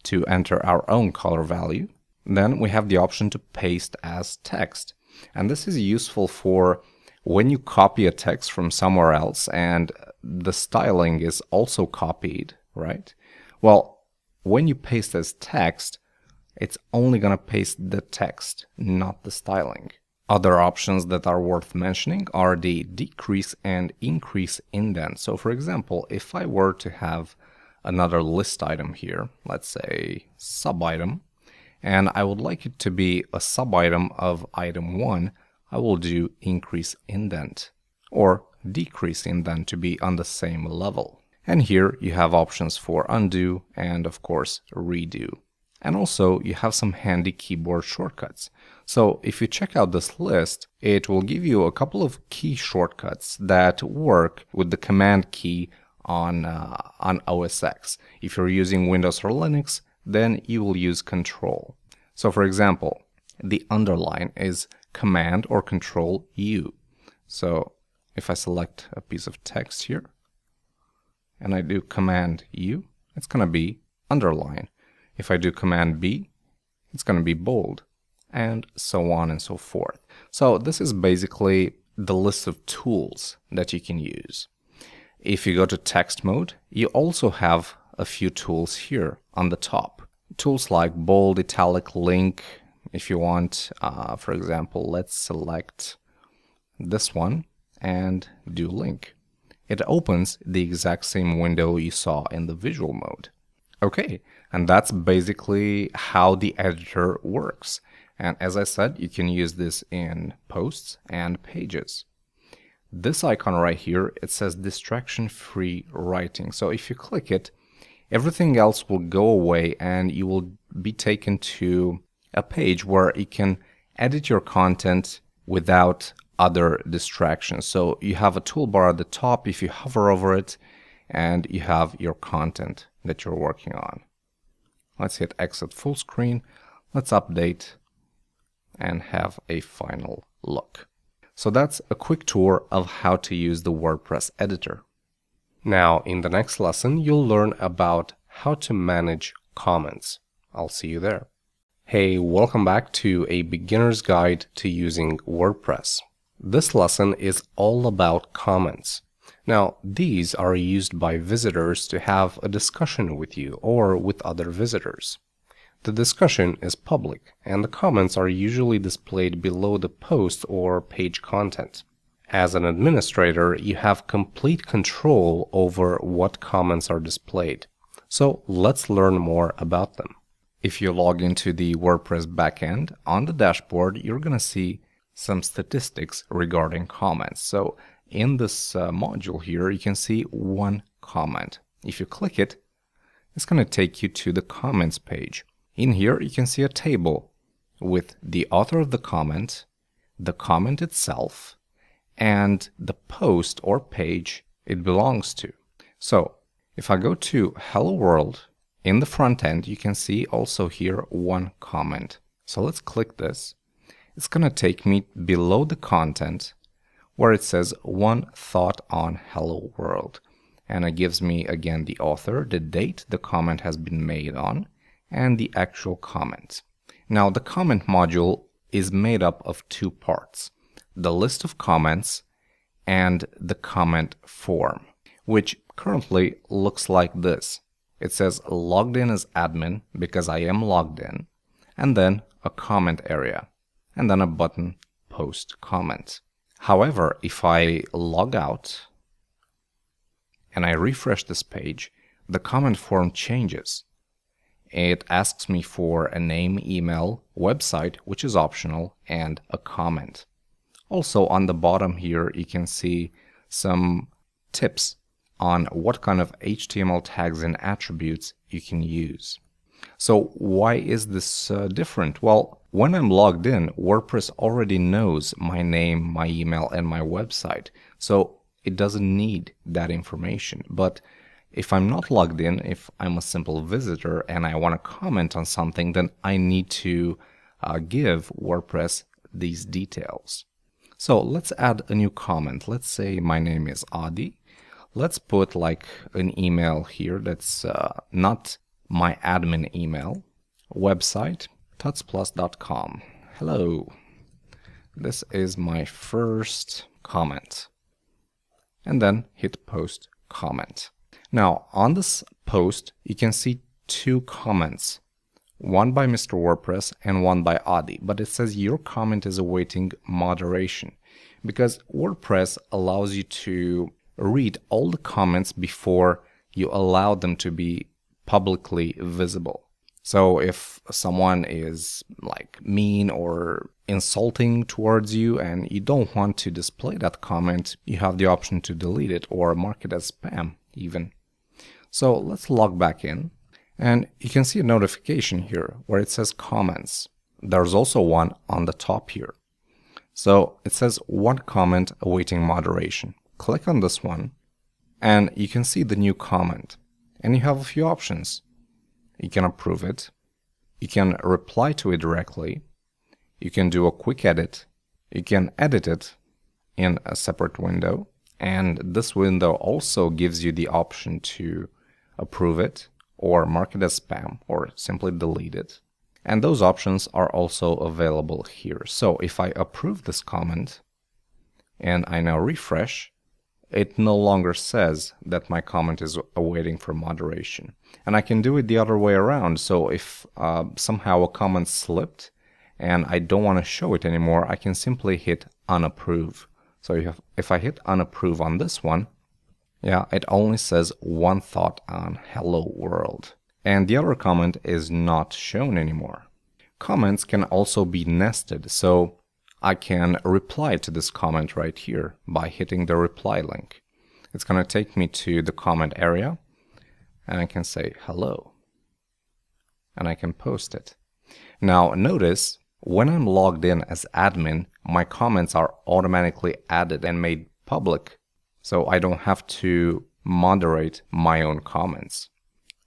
to enter our own color value. Then we have the option to paste as text. And this is useful for when you copy a text from somewhere else and the styling is also copied, right? Well, when you paste as text, it's only going to paste the text, not the styling. Other options that are worth mentioning are the decrease and increase indent. So for example, if I were to have another list item here, let's say sub item, and I would like it to be a sub item of item 1, I will do increase indent or decrease indent to be on the same level. And here you have options for undo and of course redo. And also you have some handy keyboard shortcuts. So if you check out this list, it will give you a couple of key shortcuts that work with the command key on OS X. If you're using Windows or Linux, then you will use Control. So for example, the underline is Command or Control U. So if I select a piece of text here and I do Command U, it's going to be underline. If I do Command B, it's going to be bold, and so on and so forth. So this is basically the list of tools that you can use. If you go to text mode, you also have a few tools here on the top. Tools like bold, italic, link. If you want, for example, let's select this one and do link. It opens the exact same window you saw in the visual mode. Okay, and that's basically how the editor works. And as I said, you can use this in posts and pages. This icon right here, it says distraction-free writing. So if you click it, everything else will go away and you will be taken to a page where you can edit your content without other distractions. So you have a toolbar at the top if you hover over it, and you have your content that you're working on. Let's hit exit full screen. Let's update and have a final look. So that's a quick tour of how to use the WordPress editor. Now, in the next lesson, you'll learn about how to manage comments. I'll see you there. Hey, welcome back to a beginner's guide to using WordPress. This lesson is all about comments. Now, these are used by visitors to have a discussion with you or with other visitors. The discussion is public, and the comments are usually displayed below the post or page content. As an administrator, you have complete control over what comments are displayed. So let's learn more about them. If you log into the WordPress backend, on the dashboard, you're going to see some statistics regarding comments. So in this module here, you can see one comment. If you click it, it's going to take you to the comments page. In here, you can see a table with the author of the comment itself, and the post or page it belongs to. So if I go to Hello World, in the front end, you can see also here one comment. So let's click this. It's going to take me below the content where it says one thought on Hello World. And it gives me again the author, the date the comment has been made on, and the actual comment. Now the comment module is made up of two parts: the list of comments and the comment form, which currently looks like this. It says logged in as admin because I am logged in, and then a comment area, and then a button post comment. However, if I log out and I refresh this page, the comment form changes. It asks me for a name, email, website, which is optional, and a comment. Also on the bottom here, you can see some tips on what kind of HTML tags and attributes you can use. So why is this different? Well, when I'm logged in, WordPress already knows my name, my email, and my website. So it doesn't need that information. But if I'm not logged in, if I'm a simple visitor and I want to comment on something, then I need to give WordPress these details. So let's add a new comment. Let's say my name is Adi. Let's put like an email here that's not my admin email. Website, tutsplus.com. Hello. This is my first comment. And then hit post comment. Now, on this post, you can see two comments, one by Mr. WordPress and one by Adi, but it says your comment is awaiting moderation because WordPress allows you to read all the comments before you allow them to be publicly visible. So if someone is like mean or insulting towards you and you don't want to display that comment, you have the option to delete it or mark it as spam even. So let's log back in, and you can see a notification here where it says comments. There's also one on the top here. So it says one comment awaiting moderation. Click on this one and you can see the new comment, and you have a few options. You can approve it, you can reply to it directly, you can do a quick edit, you can edit it in a separate window, and this window also gives you the option to approve it or mark it as spam or simply delete it. And those options are also available here. So if I approve this comment and I now refresh, it no longer says that my comment is awaiting for moderation. And I can do it the other way around. So if somehow a comment slipped and I don't want to show it anymore, I can simply hit unapprove. So if I hit unapprove on this one, yeah, it only says one thought on Hello World. And the other comment is not shown anymore. Comments can also be nested, so I can reply to this comment right here by hitting the reply link. It's going to take me to the comment area, and I can say hello, and I can post it. Now notice when I'm logged in as admin, my comments are automatically added and made public, so I don't have to moderate my own comments.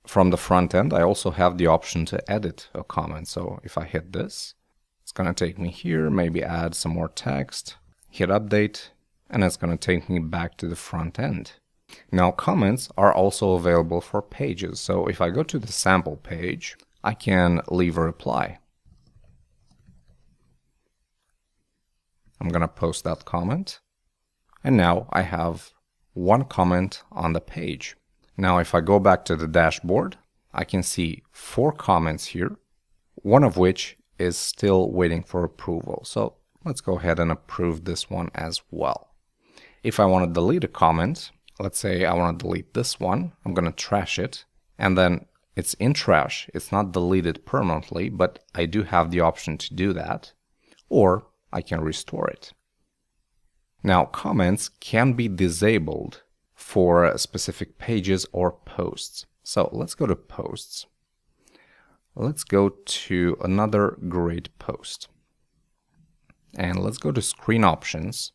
From the front end, I also have the option to edit a comment. So if I hit this, it's going to take me here, maybe add some more text, hit update, and it's going to take me back to the front end. Now, comments are also available for pages. So if I go to the sample page, I can leave a reply. I'm going to post that comment. And now I have one comment on the page. Now, if I go back to the dashboard, I can see 4 comments here, one of which is still waiting for approval. So let's go ahead and approve this one as well. If I want to delete a comment, let's say I want to delete this one, I'm going to trash it, and then it's in trash. It's not deleted permanently, but I do have the option to do that, or I can restore it. Now, comments can be disabled for specific pages or posts. So let's go to posts. Let's go to another great post. And let's go to screen options.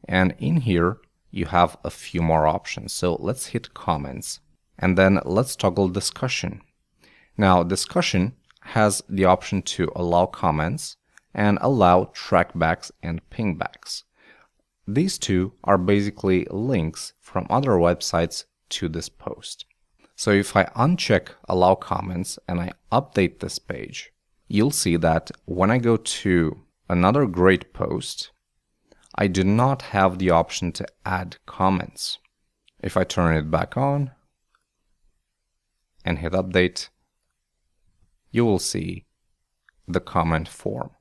And in here, you have a few more options. So let's hit comments. And then let's toggle discussion. Now, discussion has the option to allow comments and allow trackbacks and pingbacks. These two are basically links from other websites to this post. So if I uncheck allow comments and I update this page, you'll see that when I go to another great post, I do not have the option to add comments. If I turn it back on and hit update, you will see the comment form.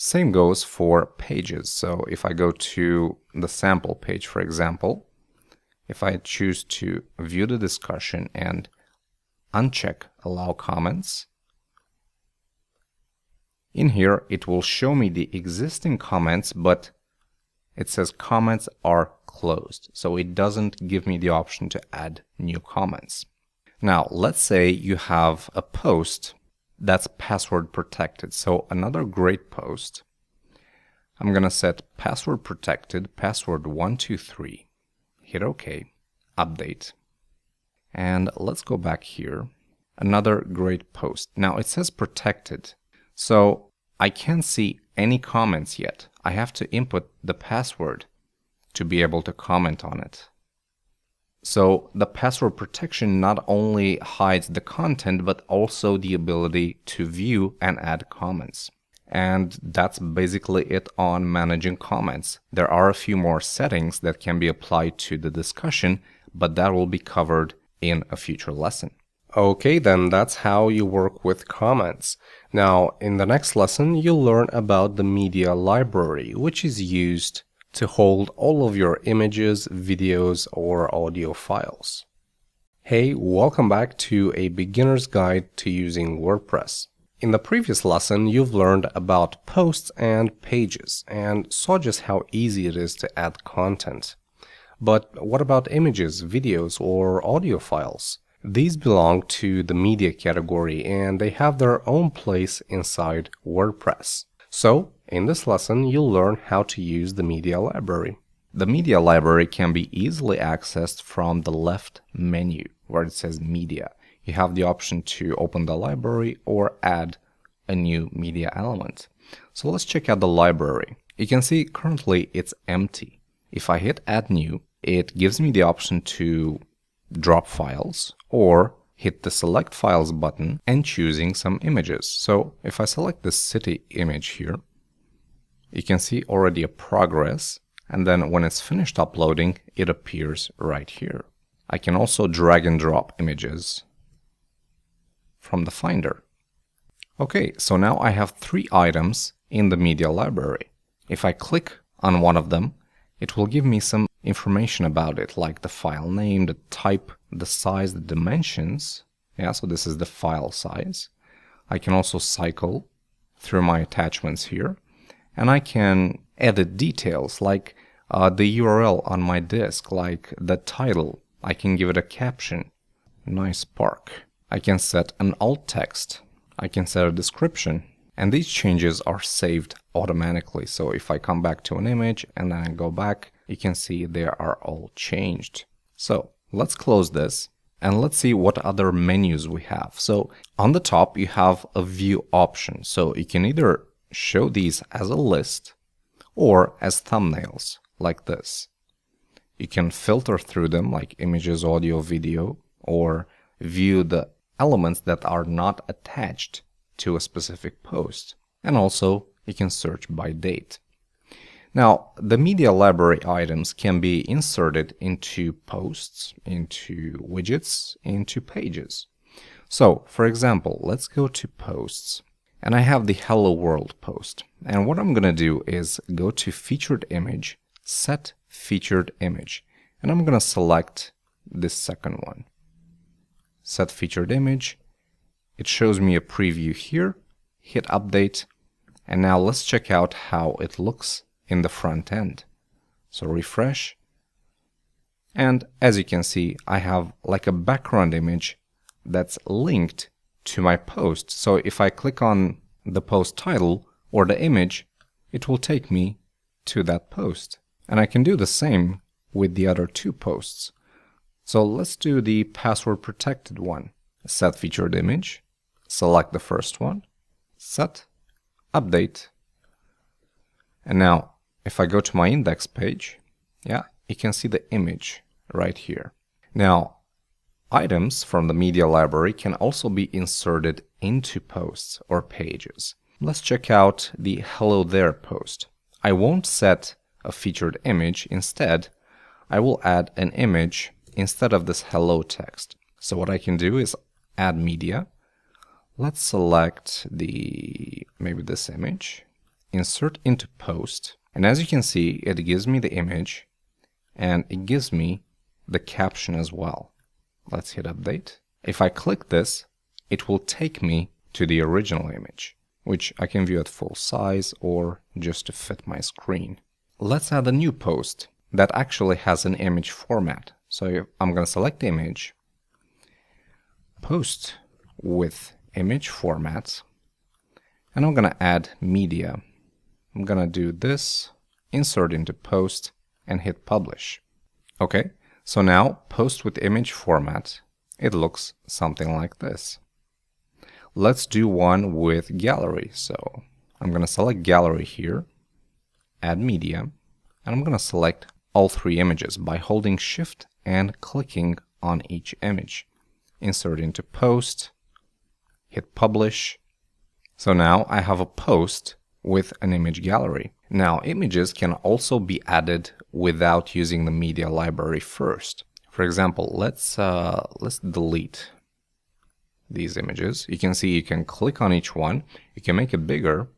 Same goes for pages. So if I go to the sample page, for example, if I choose to view the discussion and uncheck allow comments, in here it will show me the existing comments, but it says comments are closed. So it doesn't give me the option to add new comments. Now, let's say you have a post that's password protected. So another great post, I'm going to set password protected, password 123, hit OK, update. And let's go back here. Another great post. Now it says protected. So I can't see any comments yet. I have to input the password to be able to comment on it. So the password protection not only hides the content, but also the ability to view and add comments. And that's basically it on managing comments. There are a few more settings that can be applied to the discussion, but that will be covered in a future lesson. Okay, then that's how you work with comments. Now, in the next lesson, you'll learn about the media library, which is used to hold all of your images, videos, or audio files. Hey, welcome back to a beginner's guide to using WordPress. In the previous lesson, you've learned about posts and pages and saw just how easy it is to add content. But what about images, videos, or audio files? These belong to the media category and they have their own place inside WordPress. So, in this lesson, you'll learn how to use the media library. The media library can be easily accessed from the left menu where it says media. You have the option to open the library or add a new media element. So let's check out the library. You can see currently it's empty. If I hit add new, it gives me the option to drop files or hit the select files button and choosing some images. So if I select the city image here, you can see already a progress, and then when it's finished uploading, it appears right here. I can also drag and drop images from the Finder. Okay, so now I have 3 items in the media library. If I click on one of them, it will give me some information about it, like the file name, the type, the size, the dimensions. Yeah, so this is the file size. I can also cycle through my attachments here, and I can edit details like the URL on my disk, like the title. I can give it a caption, nice park. I can set an alt text. I can set a description, And these changes are saved automatically. So if I come back to an image and then I go back, you can see they are all changed. So let's close this and let's see what other menus we have. So on the top, you have a view option. So you can either show these as a list or as thumbnails like this. You can filter through them like images, audio, video, or view the elements that are not attached to a specific post. And also you can search by date. Now, the media library items can be inserted into posts, into widgets, into pages. So, for example, let's go to posts. And I have the Hello World post. And what I'm going to do is go to featured image, set featured image. And I'm going to select this second one. Set featured image. It shows me a preview here. Hit update. And now let's check out how it looks in the front end. So refresh. And as you can see, I have like a background image that's linked to my post. So if I click on the post title or the image, it will take me to that post. And I can do the same with the other two posts. So let's do the password protected one. Set featured image, select the first one, set, update. And now if I go to my index page, you can see the image right here. Now, items from the media library can also be inserted into posts or pages. Let's check out the Hello There post. I won't set a featured image. Instead, I will add an image instead of this hello text. So what I can do is add media. Let's select maybe this image, insert into post. And as you can see, it gives me the image and it gives me the caption as well. Let's hit update. If I click this, it will take me to the original image, which I can view at full size or just to fit my screen. Let's add a new post that actually has an image format. So I'm going to select the image, post with image format, and I'm going to add media. I'm going to do this, insert into post, and hit publish. Okay, so now post with image format, it looks something like this. Let's do one with gallery. So I'm going to select gallery here, add media, and I'm going to select all three images by holding Shift and clicking on each image. Insert into post, hit publish. So now I have a post with an image gallery. Now images can also be added without using the media library first. For example, let's delete these images. You can see you can click on each one. You can make it bigger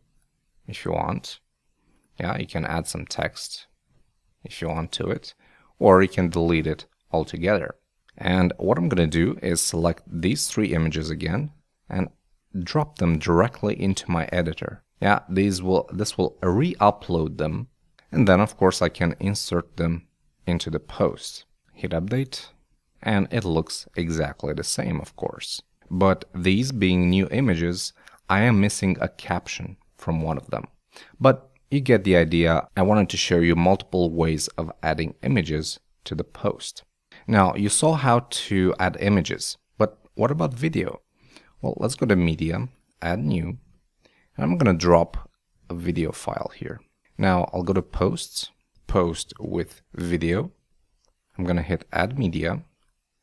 if you want. You can add some text if you want to it, or you can delete it altogether. And what I'm going to do is select these three images again and drop them directly into my editor. This will re-upload them, and then of course I can insert them into the post. Hit update, and it looks exactly the same, of course. But these being new images, I am missing a caption from one of them. But you get the idea. I wanted to show you multiple ways of adding images to the post. Now, you saw how to add images, but what about video? Well, let's go to media, add new, and I'm going to drop a video file here. Now I'll go to posts, post with video. I'm going to hit add media,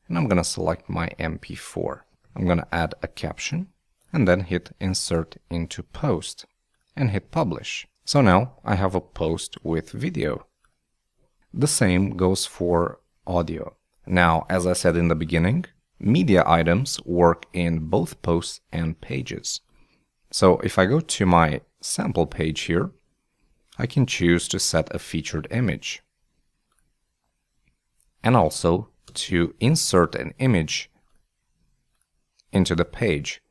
and I'm going to select my MP4. I'm going to add a caption and then hit insert into post and hit publish. So now I have a post with video. The same goes for audio. Now, as I said in the beginning, media items work in both posts and pages. So if I go to my sample page here, I can choose to set a featured image and also to insert an image into the page.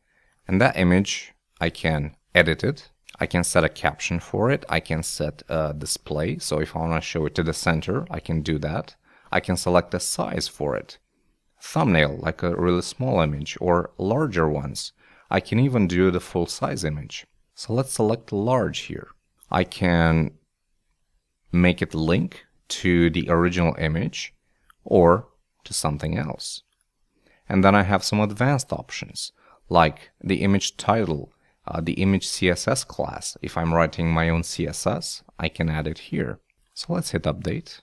And that image, I can edit it. I can set a caption for it. I can set a display. So if I want to show it to the center, I can do that. I can select a size for it. Thumbnail, like a really small image, or larger ones. I can even do the full size image. So let's select large here. I can make it link to the original image or to something else. And then I have some advanced options like the image title, the image CSS class. If I'm writing my own CSS, I can add it here. So let's hit update.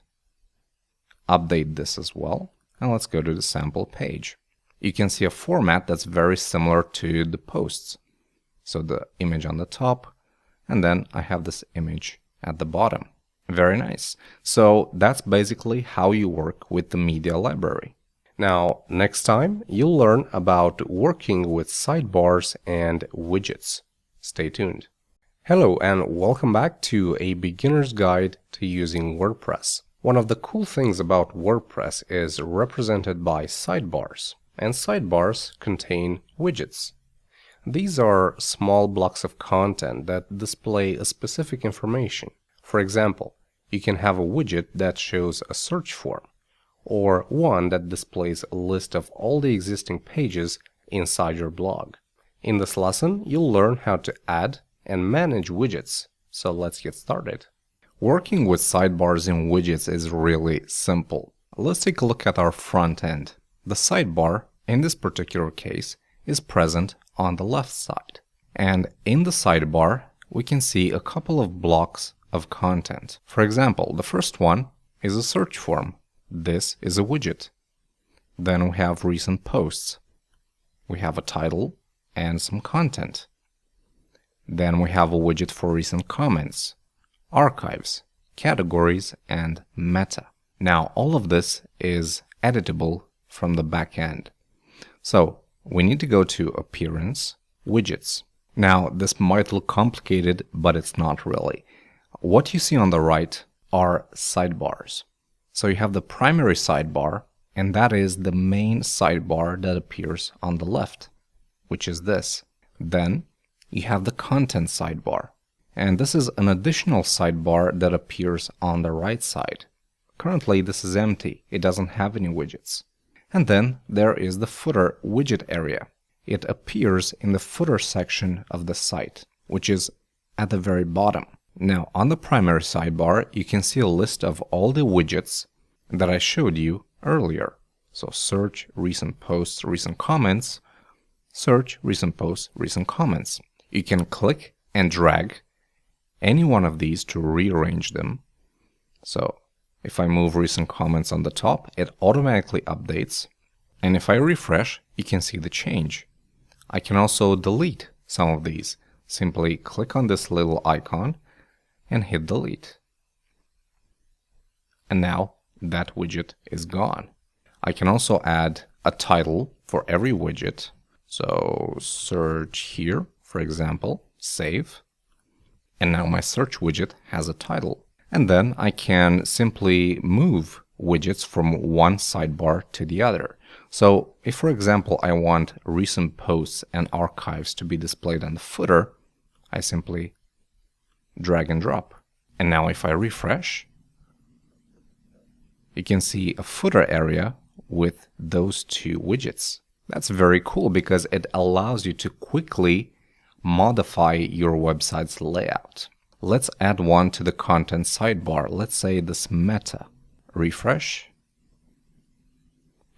Update this as well. And let's go to the sample page. You can see a format that's very similar to the posts. So the image on the top, and then I have this image at the bottom. Very nice. So that's basically how you work with the media library. Now, next time, you'll learn about working with sidebars and widgets. Stay tuned. Hello, and welcome back to a beginner's guide to using WordPress. One of the cool things about WordPress is represented by sidebars, and sidebars contain widgets. These are small blocks of content that display a specific information. For example, you can have a widget that shows a search form, or one that displays a list of all the existing pages inside your blog. In this lesson, you'll learn how to add and manage widgets. So let's get started. Working with sidebars in widgets is really simple. Let's take a look at our front end. The sidebar, in this particular case, is present on the left side. And in the sidebar, we can see a couple of blocks of content. For example, the first one is a search form. This is a widget. Then we have recent posts. We have a title and some content. Then we have a widget for recent comments, archives, categories, and meta. Now, all of this is editable from the back end. So we need to go to Appearance, Widgets. Now, this might look complicated, but it's not really. What you see on the right are sidebars. So you have the primary sidebar, and that is the main sidebar that appears on the left, which is this. Then you have the content sidebar, and this is an additional sidebar that appears on the right side. Currently, this is empty. It doesn't have any widgets. And then there is the footer widget area. It appears in the footer section of the site, which is at the very bottom. Now, on the primary sidebar, you can see a list of all the widgets that I showed you earlier. So search, recent posts, recent comments, search, recent posts, recent comments. You can click and drag any one of these to rearrange them. So if I move recent comments on the top, it automatically updates. And if I refresh, you can see the change. I can also delete some of these. Simply click on this little icon and hit delete. And now that widget is gone. I can also add a title for every widget. So search here, for example, save. And now my search widget has a title. And then I can simply move widgets from one sidebar to the other. So if, for example, I want recent posts and archives to be displayed on the footer, I simply drag and drop. And now if I refresh, you can see a footer area with those two widgets. That's very cool because it allows you to quickly modify your website's layout. Let's add one to the content sidebar. Let's say this meta. Refresh.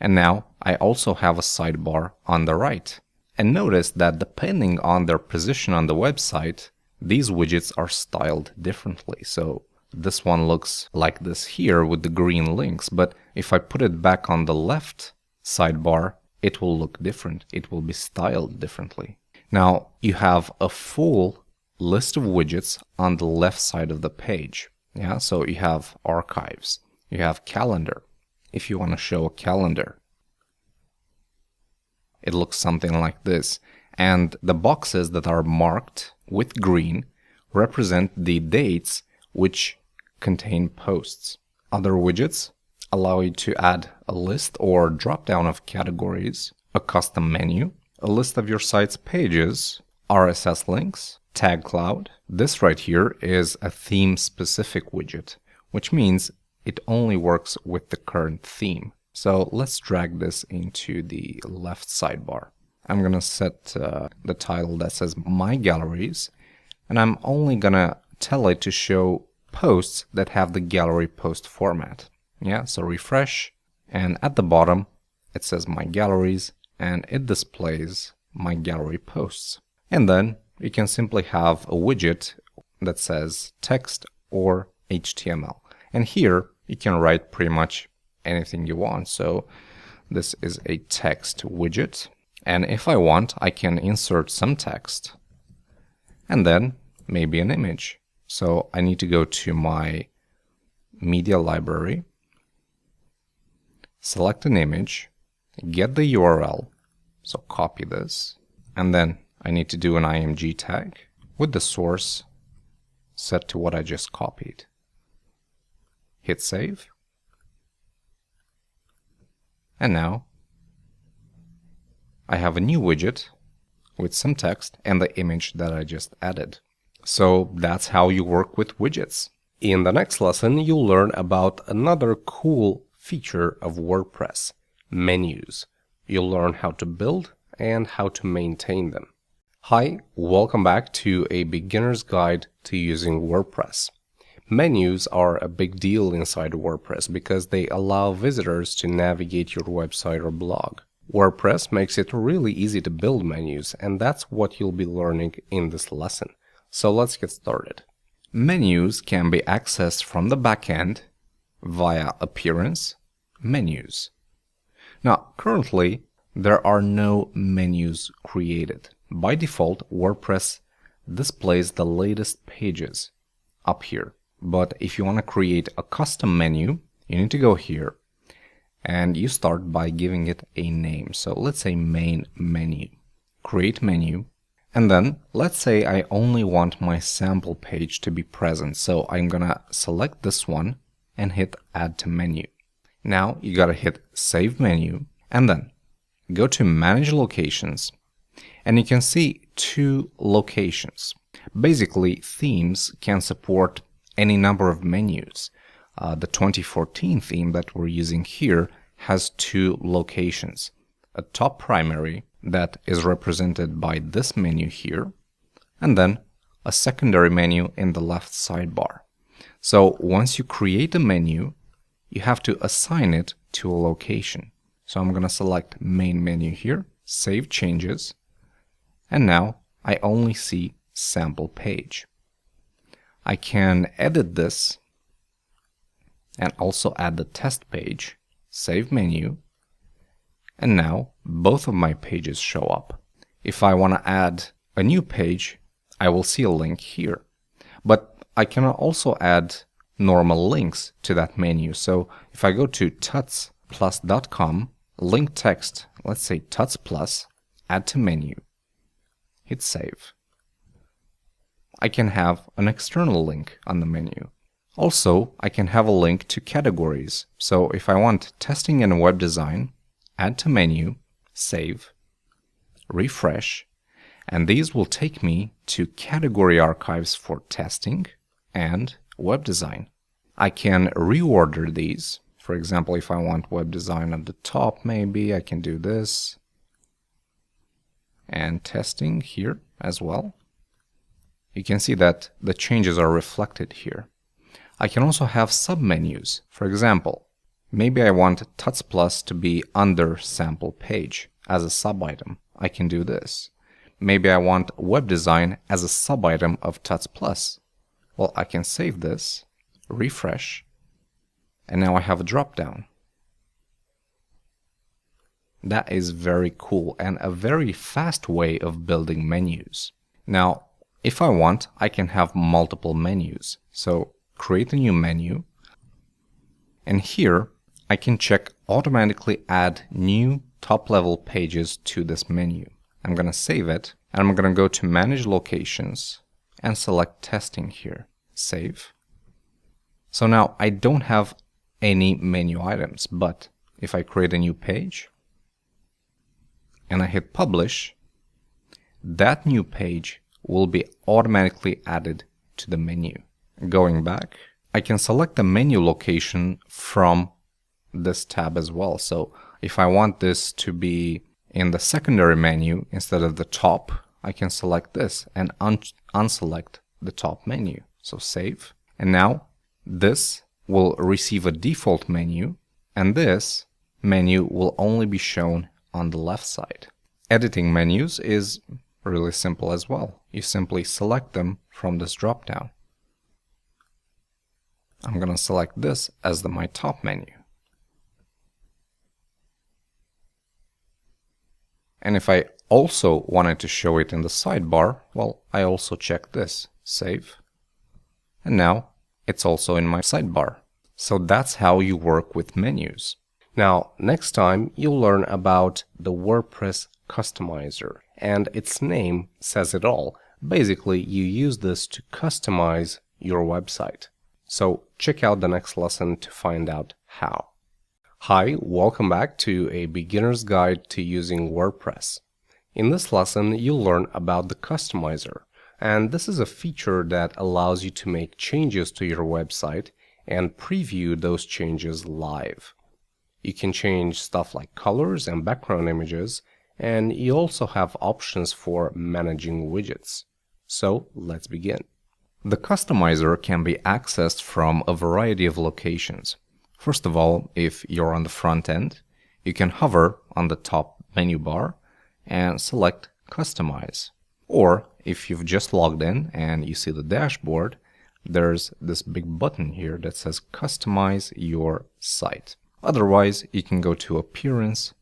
And now I also have a sidebar on the right. And notice that depending on their position on the website, these widgets are styled differently. So this one looks like this here with the green links, but if I put it back on the left sidebar, it will look different. It will be styled differently. Now you have a full list of widgets on the left side of the page. Yeah, so you have archives, you have calendar. If you want to show a calendar, it looks something like this. And the boxes that are marked with green represent the dates which contain posts. Other widgets allow you to add a list or drop down of categories, a custom menu, a list of your site's pages, RSS links, tag cloud. This right here is a theme specific widget, which means it only works with the current theme. So let's drag this into the left sidebar. I'm going to set the title that says My Galleries, and I'm only gonna tell it to show posts that have the gallery post format. Yeah, so refresh, and at the bottom it says my galleries, and it displays my gallery posts. And then you can simply have a widget that says text or HTML. And here you can write pretty much anything you want. So this is a text widget. And if I want, I can insert some text and then maybe an image. So I need to go to my media library, select an image, get the URL, so copy this, and then I need to do an img tag with the source set to what I just copied. Hit save. And now I have a new widget with some text and the image that I just added. So that's how you work with widgets. In the next lesson, you'll learn about another cool feature of WordPress, menus. You'll learn how to build and how to maintain them. Hi, welcome back to a beginner's guide to using WordPress. Menus are a big deal inside WordPress because they allow visitors to navigate your website or blog. WordPress makes it really easy to build menus, and that's what you'll be learning in this lesson. So let's get started. Menus can be accessed from the backend via Appearance, Menus. Now, currently, there are no menus created. By default, WordPress displays the latest pages up here. But if you want to create a custom menu, you need to go here and you start by giving it a name. So let's say main menu, create menu. And then let's say I only want my sample page to be present. So I'm gonna select this one and hit add to menu. Now you gotta hit save menu and then go to manage locations. And you can see two locations. Basically, themes can support any number of menus. The 2014 theme that we're using here has two locations. A top primary that is represented by this menu here, and then a secondary menu in the left sidebar. So once you create a menu, you have to assign it to a location. So I'm going to select main menu here, save changes, and now I only see sample page. I can edit this and also add the test page, save menu, and now both of my pages show up. If I want to add a new page, I will see a link here. But I can also add normal links to that menu. So if I go to tutsplus.com, link text, let's say tuts plus, add to menu, hit save. I can have an external link on the menu. Also, I can have a link to categories. So if I want testing and web design, add to menu, save, refresh, and these will take me to category archives for testing and web design. I can reorder these. For example, if I want web design at the top, maybe I can do this. And testing here as well. You can see that the changes are reflected here. I can also have submenus. For example, maybe I want Tuts Plus to be under sample page as a sub-item. I can do this. Maybe I want web design as a sub-item of Tuts Plus. Well, I can save this, refresh, and now I have a drop-down. That is very cool and a very fast way of building menus. Now, if I want, I can have multiple menus. So create a new menu, and here I can check automatically add new top-level pages to this menu. I'm going to save it, and I'm going to go to manage locations and select testing here. Save. So now I don't have any menu items, but if I create a new page and I hit publish, that new page will be automatically added to the menu. Going back, I can select the menu location from this tab as well. So if I want this to be in the secondary menu instead of the top, I can select this and unselect the top menu. So save. And now this will receive a default menu, and this menu will only be shown on the left side. Editing menus is really simple as well. You simply select them from this drop-down. I'm going to select this as my top menu. And if I also wanted to show it in the sidebar, well, I also check this, save. And now it's also in my sidebar. So that's how you work with menus. Now, next time you'll learn about the WordPress Customizer, and its name says it all. Basically, you use this to customize your website. So check out the next lesson to find out how. Hi, welcome back to a beginner's guide to using WordPress. In this lesson, you'll learn about the Customizer, and this is a feature that allows you to make changes to your website and preview those changes live. You can change stuff like colors and background images, and you also have options for managing widgets. So let's begin. The Customizer can be accessed from a variety of locations. First of all, if you're on the front end, you can hover on the top menu bar and select Customize. Or if you've just logged in and you see the dashboard, there's this big button here that says Customize your site. Otherwise, you can go to Appearance,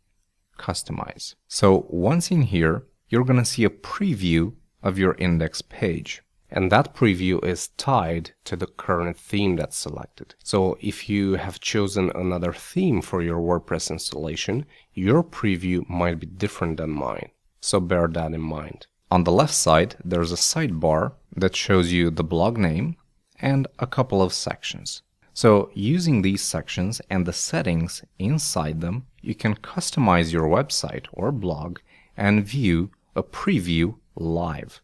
Customize. So once in here, you're going to see a preview of your index page. And that preview is tied to the current theme that's selected. So if you have chosen another theme for your WordPress installation, your preview might be different than mine. So bear that in mind. On the left side, there's a sidebar that shows you the blog name and a couple of sections. So using these sections and the settings inside them, you can customize your website or blog and view a preview live.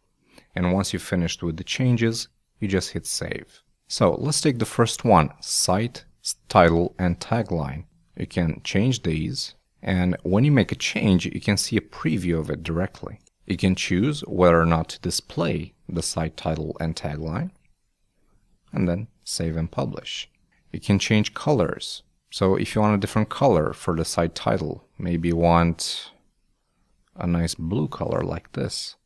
And once you've finished with the changes, you just hit save. So let's take the first one, site, title, and tagline. You can change these, and when you make a change, you can see a preview of it directly. You can choose whether or not to display the site title and tagline, and then save and publish. You can change colors. So if you want a different color for the site title, maybe you want a nice blue color like this.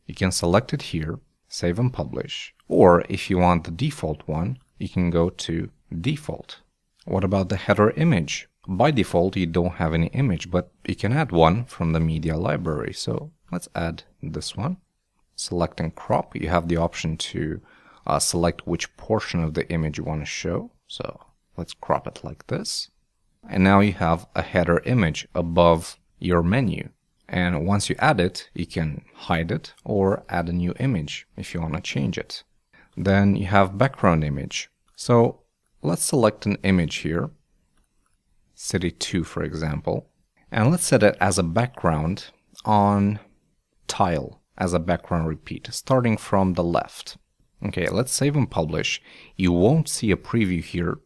You can select it here, save and publish. Or if you want the default one, you can go to default. What about the header image? By default, you don't have any image, but you can add one from the media library. So let's add this one. Select and crop. You have the option to select which portion of the image you want to show. So let's crop it like this. And now you have a header image above your menu. And once you add it, you can hide it or add a new image if you want to change it. Then you have background image. So let's select an image here, City 2 for example, and let's set it as a background on tile as a background repeat, starting from the left. Okay, let's save and publish. You won't see a preview here,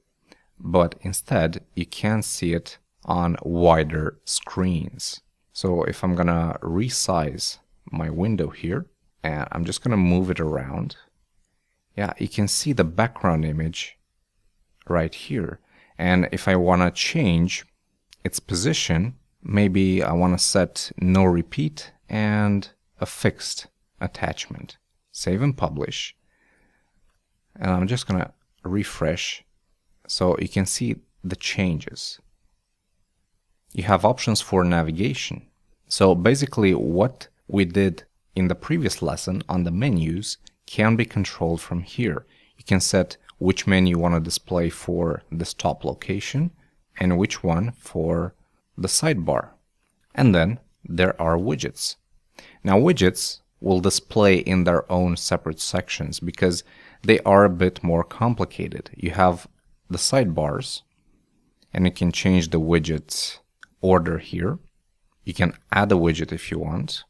but instead you can see it on wider screens. So if I'm gonna resize my window here, and I'm just gonna move it around, yeah, you can see the background image right here. And if I wanna change its position, maybe I wanna set no repeat and a fixed attachment. Save and publish. And I'm just gonna refresh so you can see the changes. You have options for navigation. So basically what we did in the previous lesson on the menus can be controlled from here. You can set which menu you want to display for this top location and which one for the sidebar. And then there are widgets. Now widgets will display in their own separate sections because they are a bit more complicated. You have the sidebars, and you can change the widgets order here. You can add a widget if you want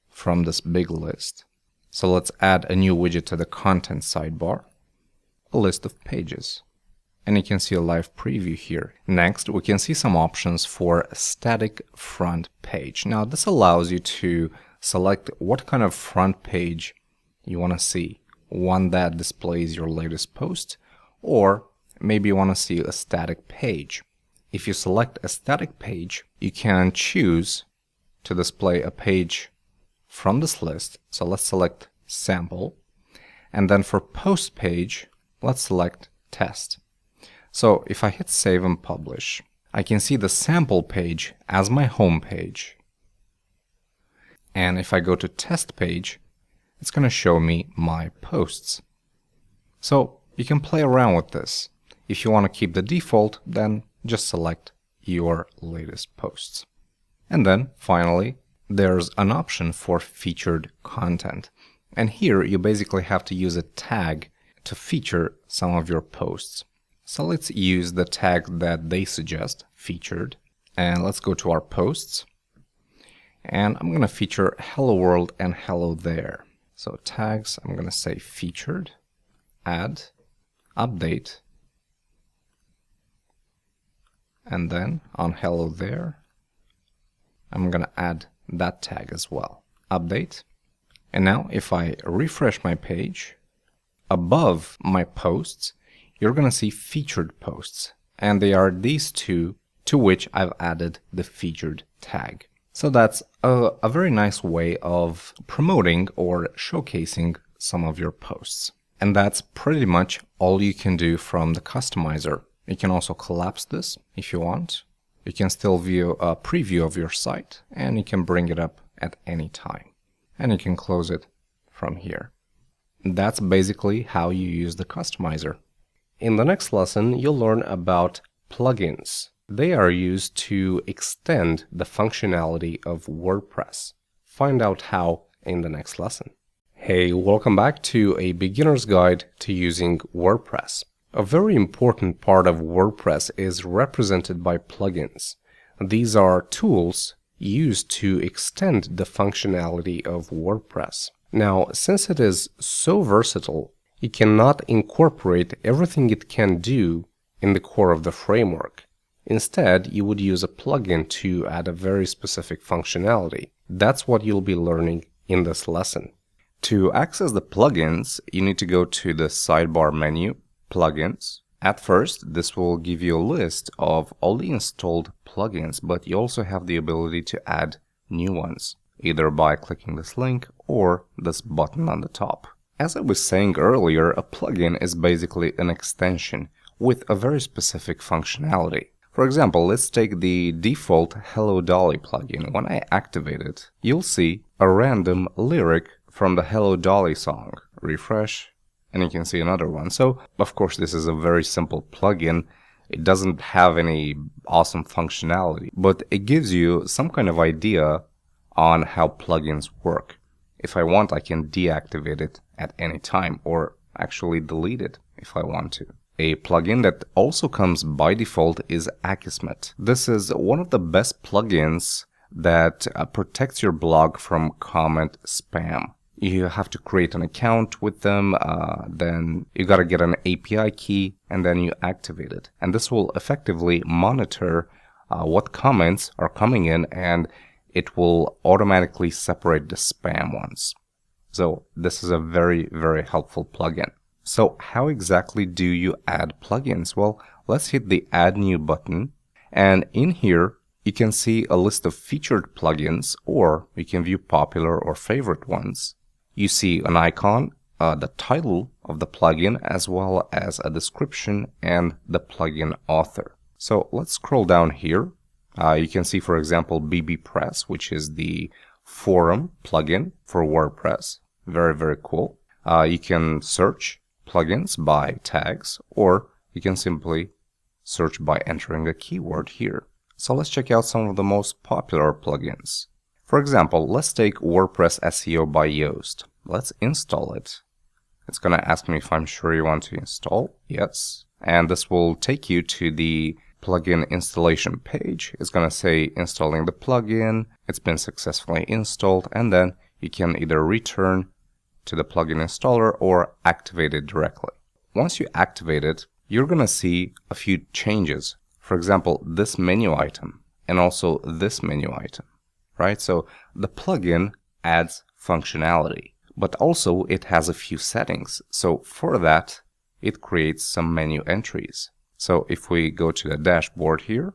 from this big list. So let's add a new widget to the content sidebar, a list of pages. And you can see a live preview here. Next, we can see some options for a static front page. Now this allows you to select what kind of front page you want to see. One that displays your latest post, or maybe you want to see a static page. If you select a static page, you can choose to display a page from this list. So let's select sample. And then for post page, let's select test. So if I hit save and publish, I can see the sample page as my home page. And if I go to test page, it's going to show me my posts. So you can play around with this. If you want to keep the default, then just select your latest posts. And then finally, there's an option for featured content. And here you basically have to use a tag to feature some of your posts. So let's use the tag that they suggest, featured. And let's go to our posts. And I'm going to feature hello world and hello there. So tags, I'm going to say featured, add, update. And then on hello there, I'm going to add that tag as well, update. And now if I refresh my page, above my posts, you're going to see featured posts. And they are these two to which I've added the featured tag. So that's a very nice way of promoting or showcasing some of your posts. And that's pretty much all you can do from the customizer. You can also collapse this if you want. You can still view a preview of your site, and you can bring it up at any time. And you can close it from here. That's basically how you use the customizer. In the next lesson, you'll learn about plugins. They are used to extend the functionality of WordPress. Find out how in the next lesson. Hey, welcome back to a beginner's guide to using WordPress. A very important part of WordPress is represented by plugins. These are tools used to extend the functionality of WordPress. Now, since it is so versatile, you cannot incorporate everything it can do in the core of the framework. Instead, you would use a plugin to add a very specific functionality. That's what you'll be learning in this lesson. To access the plugins, you need to go to the sidebar menu, Plugins. At first, this will give you a list of all the installed plugins, but you also have the ability to add new ones, either by clicking this link or this button on the top. As I was saying earlier, a plugin is basically an extension with a very specific functionality. For example, let's take the default Hello Dolly plugin. When I activate it, you'll see a random lyric from the Hello Dolly song. Refresh, and you can see another one. So, of course, this is a very simple plugin. It doesn't have any awesome functionality, but it gives you some kind of idea on how plugins work. If I want, I can deactivate it at any time, or actually delete it if I want to. A plugin that also comes by default is Akismet. This is one of the best plugins that protects your blog from comment spam. You have to create an account with them, then you gotta get an API key, and then you activate it. And this will effectively monitor what comments are coming in, and it will automatically separate the spam ones. So this is a very, very helpful plugin. So how exactly do you add plugins? Well, let's hit the Add New button, and in here you can see a list of featured plugins, or you can view popular or favorite ones. You see an icon, the title of the plugin, as well as a description and the plugin author. So let's scroll down here. You can see, for example, bbPress, which is the forum plugin for WordPress. Very, very cool. You can search plugins by tags, or you can simply search by entering a keyword here. So let's check out some of the most popular plugins. For example, let's take WordPress SEO by Yoast. Let's install it. It's going to ask me if I'm sure you want to install. Yes. And this will take you to the plugin installation page. It's going to say installing the plugin. It's been successfully installed. And then you can either return to the plugin installer or activate it directly. Once you activate it, you're going to see a few changes. For example, this menu item and also this menu item, right? So the plugin adds functionality, but also it has a few settings. So for that, it creates some menu entries. So if we go to the dashboard here,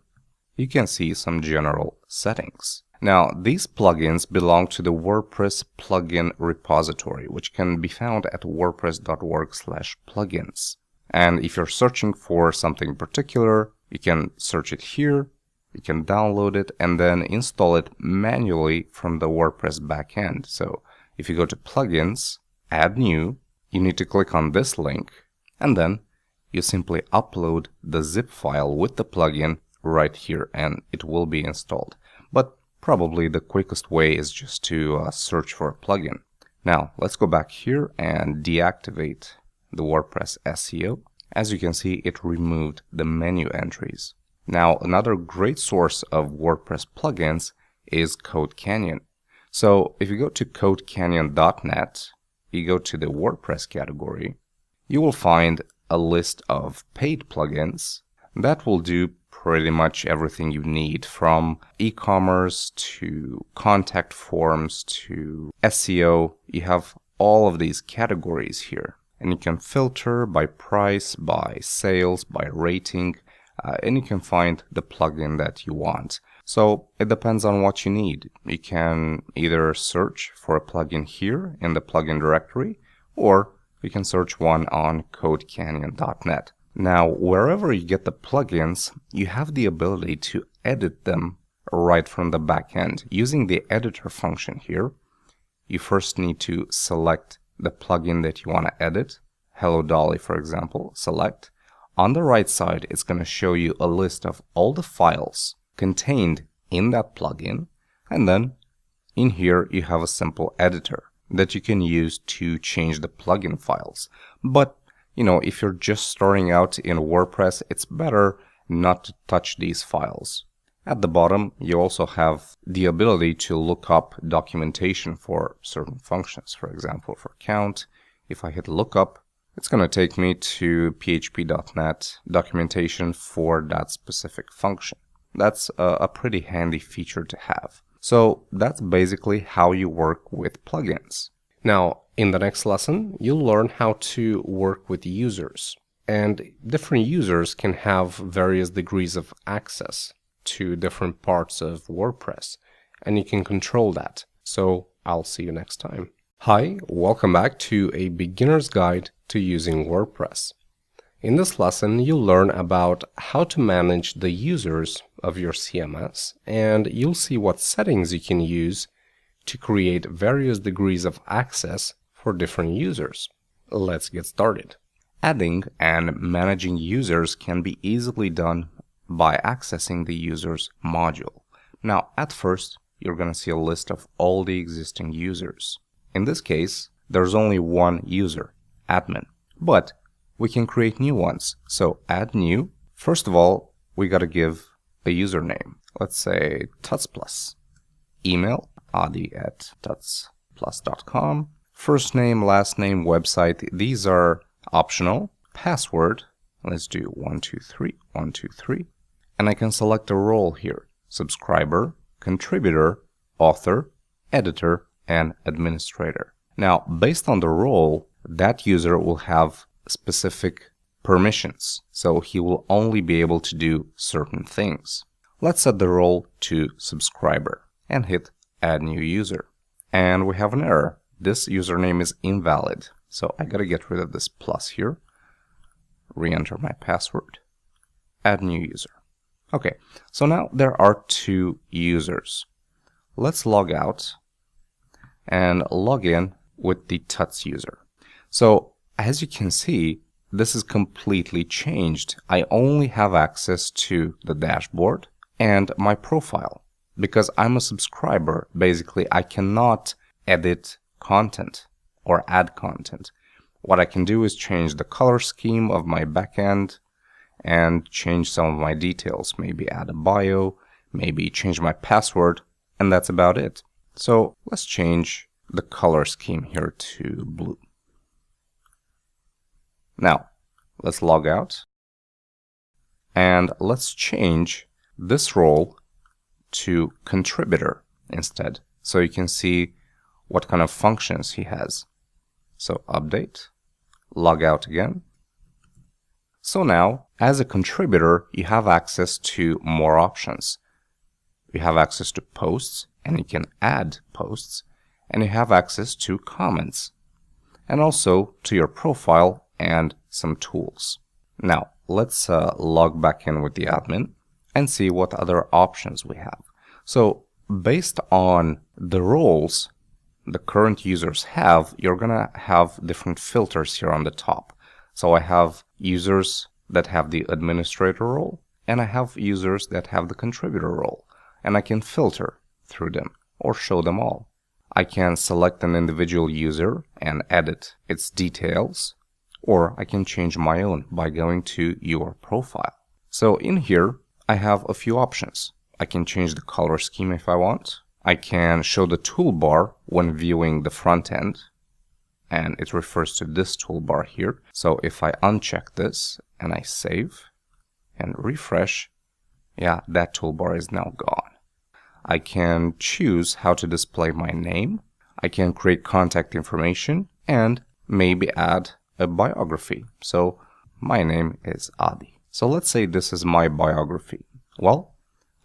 you can see some general settings. Now, these plugins belong to the WordPress plugin repository, which can be found at wordpress.org/plugins. And if you're searching for something particular, you can search it here, you can download it, and then install it manually from the WordPress backend. So if you go to Plugins, Add New, you need to click on this link, and then you simply upload the zip file with the plugin right here, and it will be installed. But probably the quickest way is just to search for a plugin. Now, let's go back here and deactivate the WordPress SEO. As you can see, it removed the menu entries. Now, another great source of WordPress plugins is CodeCanyon. So if you go to codecanyon.net, you go to the WordPress category, you will find a list of paid plugins that will do pretty much everything you need, from e-commerce to contact forms to SEO. You have all of these categories here, and you can filter by price, by sales, by rating, and you can find the plugin that you want. So it depends on what you need. You can either search for a plugin here in the plugin directory, or you can search one on codecanyon.net. Now, wherever you get the plugins, you have the ability to edit them right from the backend. Using the editor function here, you first need to select the plugin that you want to edit. Hello Dolly, for example, select. On the right side, it's going to show you a list of all the files contained in that plugin. And then in here, you have a simple editor that you can use to change the plugin files. But if you're just starting out in WordPress, it's better not to touch these files. At the bottom, you also have the ability to look up documentation for certain functions. For example, for count, if I hit lookup, it's going to take me to php.net documentation for that specific function. That's a pretty handy feature to have. So that's basically how you work with plugins. Now, in the next lesson, you'll learn how to work with users. And different users can have various degrees of access to different parts of WordPress, and you can control that. So I'll see you next time. Hi, welcome back to a beginner's guide to using WordPress. In this lesson, you'll learn about how to manage the users of your CMS, and you'll see what settings you can use to create various degrees of access for different users. Let's get started. Adding and managing users can be easily done by accessing the users module. Now, at first, you're going to see a list of all the existing users. In this case, there's only one user, admin, but we can create new ones. So add new. First of all, we got to give a username. Let's say Tuts Plus. Email, adi@tutsplus.com. First name, last name, website. These are optional. Password, let's do 123, 123. And I can select a role here. Subscriber, contributor, author, editor, and administrator. Now, based on the role, that user will have specific permissions, so he will only be able to do certain things. Let's set the role to subscriber and hit add new user. And we have an error. This username is invalid, so I gotta get rid of this plus here. Re-enter my password. Add new user. Okay, so now there are two users. Let's log out and log in with the Tuts user. So as you can see, this is completely changed. I only have access to the dashboard and my profile. Because I'm a subscriber, basically I cannot edit content or add content. What I can do is change the color scheme of my backend and change some of my details. Maybe add a bio, maybe change my password, and that's about it. So let's change the color scheme here to blue. Now, let's log out. And let's change this role to contributor instead. So you can see what kind of functions he has. So update, log out again. So now, as a contributor, you have access to more options. You have access to posts, and you can add posts, and you have access to comments, and also to your profile and some tools. Now, let's log back in with the admin and see what other options we have. So, based on the roles the current users have, you're gonna have different filters here on the top. So I have users that have the administrator role, and I have users that have the contributor role, and I can filter through them or show them all. I can select an individual user and edit its details, or I can change my own by going to your profile. So in here, I have a few options. I can change the color scheme if I want. I can show the toolbar when viewing the front end, and it refers to this toolbar here. So if I uncheck this and I save and refresh, yeah, that toolbar is now gone. I can choose how to display my name. I can create contact information and maybe add a biography. So my name is Adi. So let's say this is my biography. Well,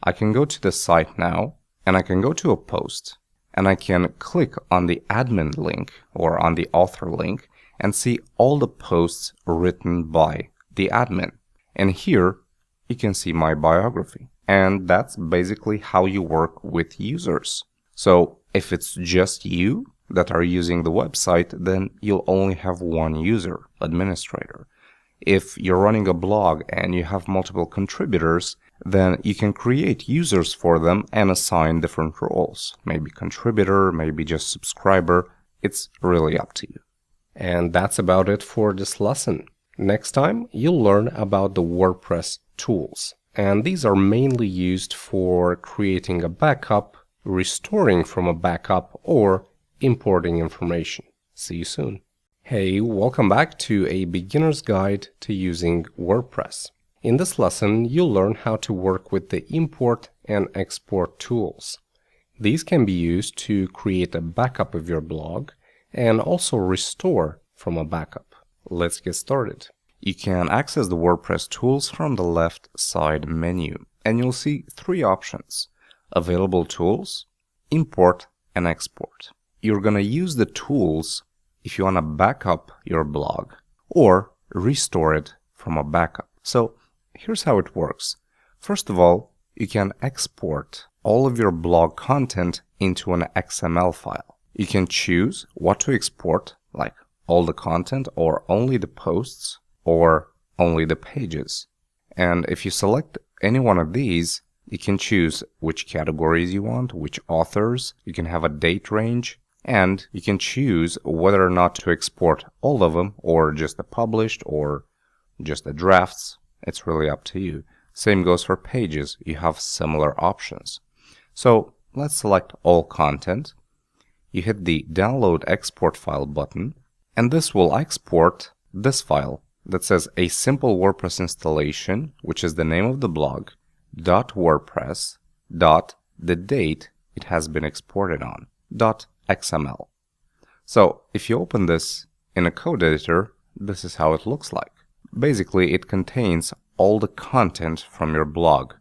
I can go to the site now, and I can go to a post, and I can click on the admin link or on the author link and see all the posts written by the admin. And here you can see my biography. And that's basically how you work with users. So if it's just you that are using the website, then you'll only have one user, administrator. If you're running a blog and you have multiple contributors, then you can create users for them and assign different roles. Maybe contributor, maybe just subscriber. It's really up to you. And that's about it for this lesson. Next time, you'll learn about the WordPress tools. And these are mainly used for creating a backup, restoring from a backup, or importing information. See you soon. Hey, welcome back to a beginner's guide to using WordPress. In this lesson, you'll learn how to work with the import and export tools. These can be used to create a backup of your blog and also restore from a backup. Let's get started. You can access the WordPress tools from the left side menu, and you'll see three options: available tools, import, and export. You're going to use the tools if you want to backup your blog or restore it from a backup. So here's how it works. First of all, you can export all of your blog content into an XML file. You can choose what to export, like all the content or only the posts or only the pages. And if you select any one of these, you can choose which categories you want, which authors, you can have a date range, and you can choose whether or not to export all of them or just the published or just the drafts. It's really up to you. Same goes for pages. You have similar options. So let's select all content. You hit the download export file button, and this will export this file that says a simple WordPress installation, which is the name of the blog, .wordpress, the date it has been exported on, .xml. So if you open this in a code editor, this is how it looks like. Basically, it contains all the content from your blog,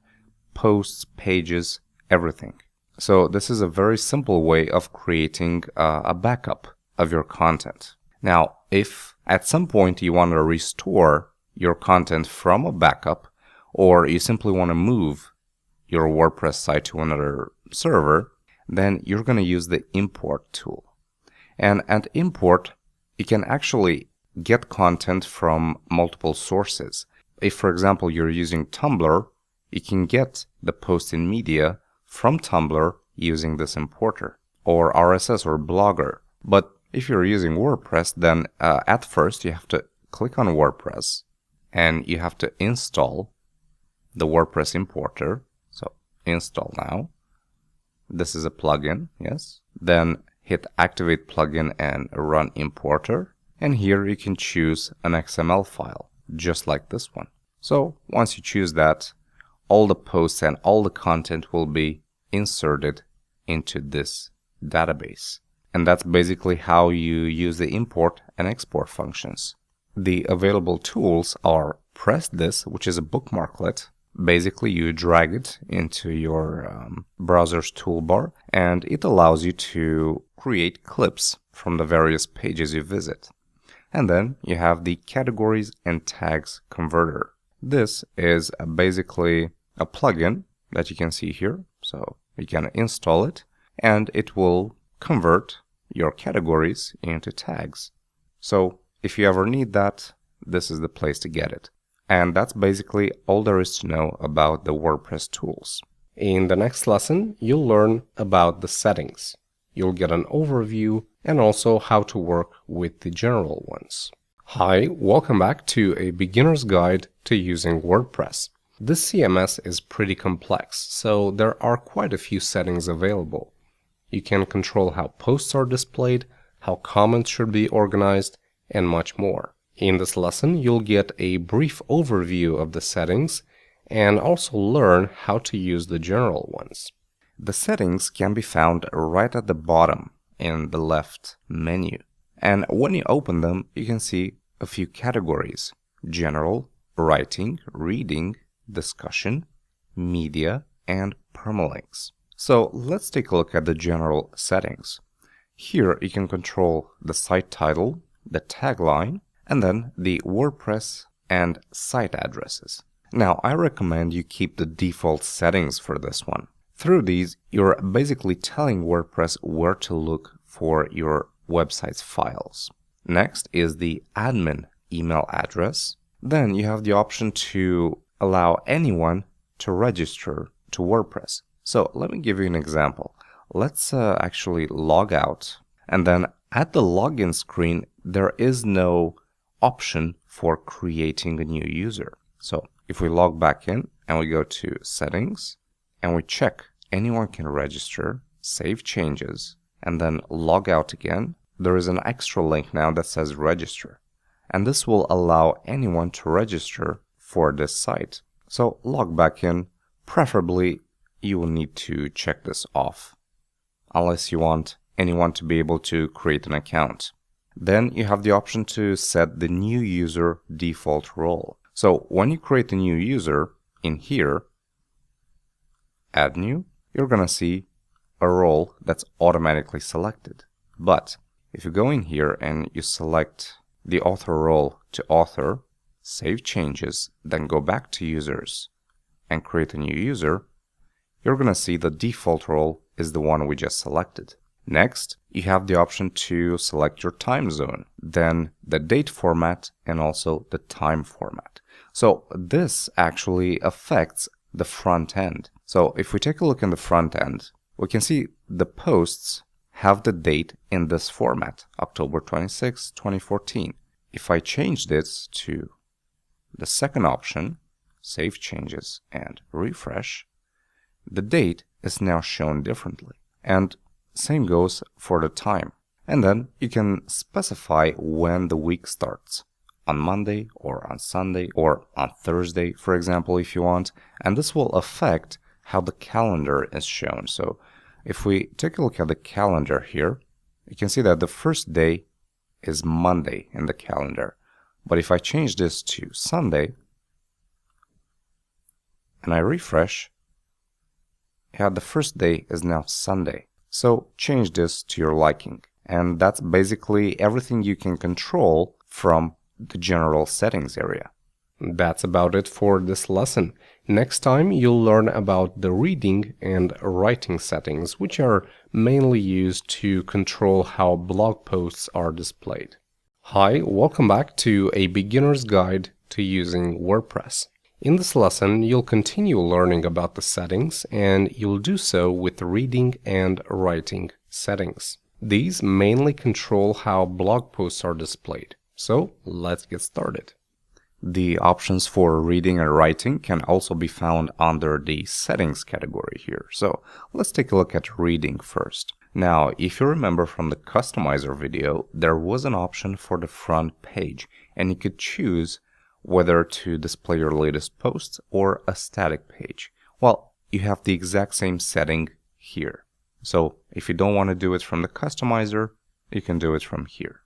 posts, pages, everything. So this is a very simple way of creating a backup of your content. Now, if at some point you want to restore your content from a backup, or you simply want to move your WordPress site to another server, then you're going to use the import tool. And at import, you can actually get content from multiple sources. If, for example, you're using Tumblr, you can get the post in media from Tumblr using this importer, or RSS or Blogger. But if you're using WordPress, then at first you have to click on WordPress and you have to install the WordPress importer. So install now. This is a plugin, yes. Then hit activate plugin and run importer. And here you can choose an XML file, just like this one. So once you choose that, all the posts and all the content will be inserted into this database. And that's basically how you use the import and export functions. The available tools are Press This, which is a bookmarklet. Basically, you drag it into your browser's toolbar, and it allows you to create clips from the various pages you visit. And then you have the Categories and Tags Converter. This is basically a plugin that you can see here. So you can install it, and it will convert your categories into tags. So if you ever need that, this is the place to get it. And that's basically all there is to know about the WordPress tools. In the next lesson, you'll learn about the settings. You'll get an overview and also how to work with the general ones. Hi, welcome back to a beginner's guide to using WordPress. This CMS is pretty complex, so there are quite a few settings available. You can control how posts are displayed, how comments should be organized, and much more. In this lesson, you'll get a brief overview of the settings and also learn how to use the general ones. The settings can be found right at the bottom in the left menu. And when you open them, you can see a few categories: General, Writing, Reading, Discussion, Media, and Permalinks. So let's take a look at the general settings. Here you can control the site title, the tagline, and then the WordPress and site addresses. Now, I recommend you keep the default settings for this one. Through these, you're basically telling WordPress where to look for your website's files. Next is the admin email address. Then you have the option to allow anyone to register to WordPress. So let me give you an example. Let's actually log out, and then at the login screen, there is no option for creating a new user. So if we log back in and we go to settings and we check anyone can register, save changes, and then log out again, there is an extra link now that says register. And this will allow anyone to register for this site. So log back in. Preferably, you will need to check this off, unless you want anyone to be able to create an account. Then you have the option to set the new user default role. So when you create a new user, in here, add new, you're going to see a role that's automatically selected. But if you go in here and you select the author role to author, save changes, then go back to users and create a new user, you're going to see the default role is the one we just selected. Next, you have the option to select your time zone, then the date format and also the time format. So this actually affects the front end. So if we take a look in the front end, we can see the posts have the date in this format, October 26, 2014. If I change this to the second option, save changes and refresh, the date is now shown differently. And same goes for the time. And then you can specify when the week starts, on Monday or on Sunday or on Thursday, for example, if you want. And this will affect how the calendar is shown. So if we take a look at the calendar here, you can see that the first day is Monday in the calendar. But if I change this to Sunday and I refresh, yeah, the first day is now Sunday. So change this to your liking. And that's basically everything you can control from the general settings area. That's about it for this lesson. Next time you'll learn about the reading and writing settings, which are mainly used to control how blog posts are displayed. Hi, welcome back to a beginner's guide to using WordPress. In this lesson, you'll continue learning about the settings, and you'll do so with reading and writing settings. These mainly control how blog posts are displayed. So let's get started. The options for reading and writing can also be found under the settings category here. So let's take a look at reading first. Now, if you remember from the Customizer video, there was an option for the front page, and you could choose whether to display your latest posts or a static page. Well, you have the exact same setting here. So if you don't want to do it from the customizer, you can do it from here.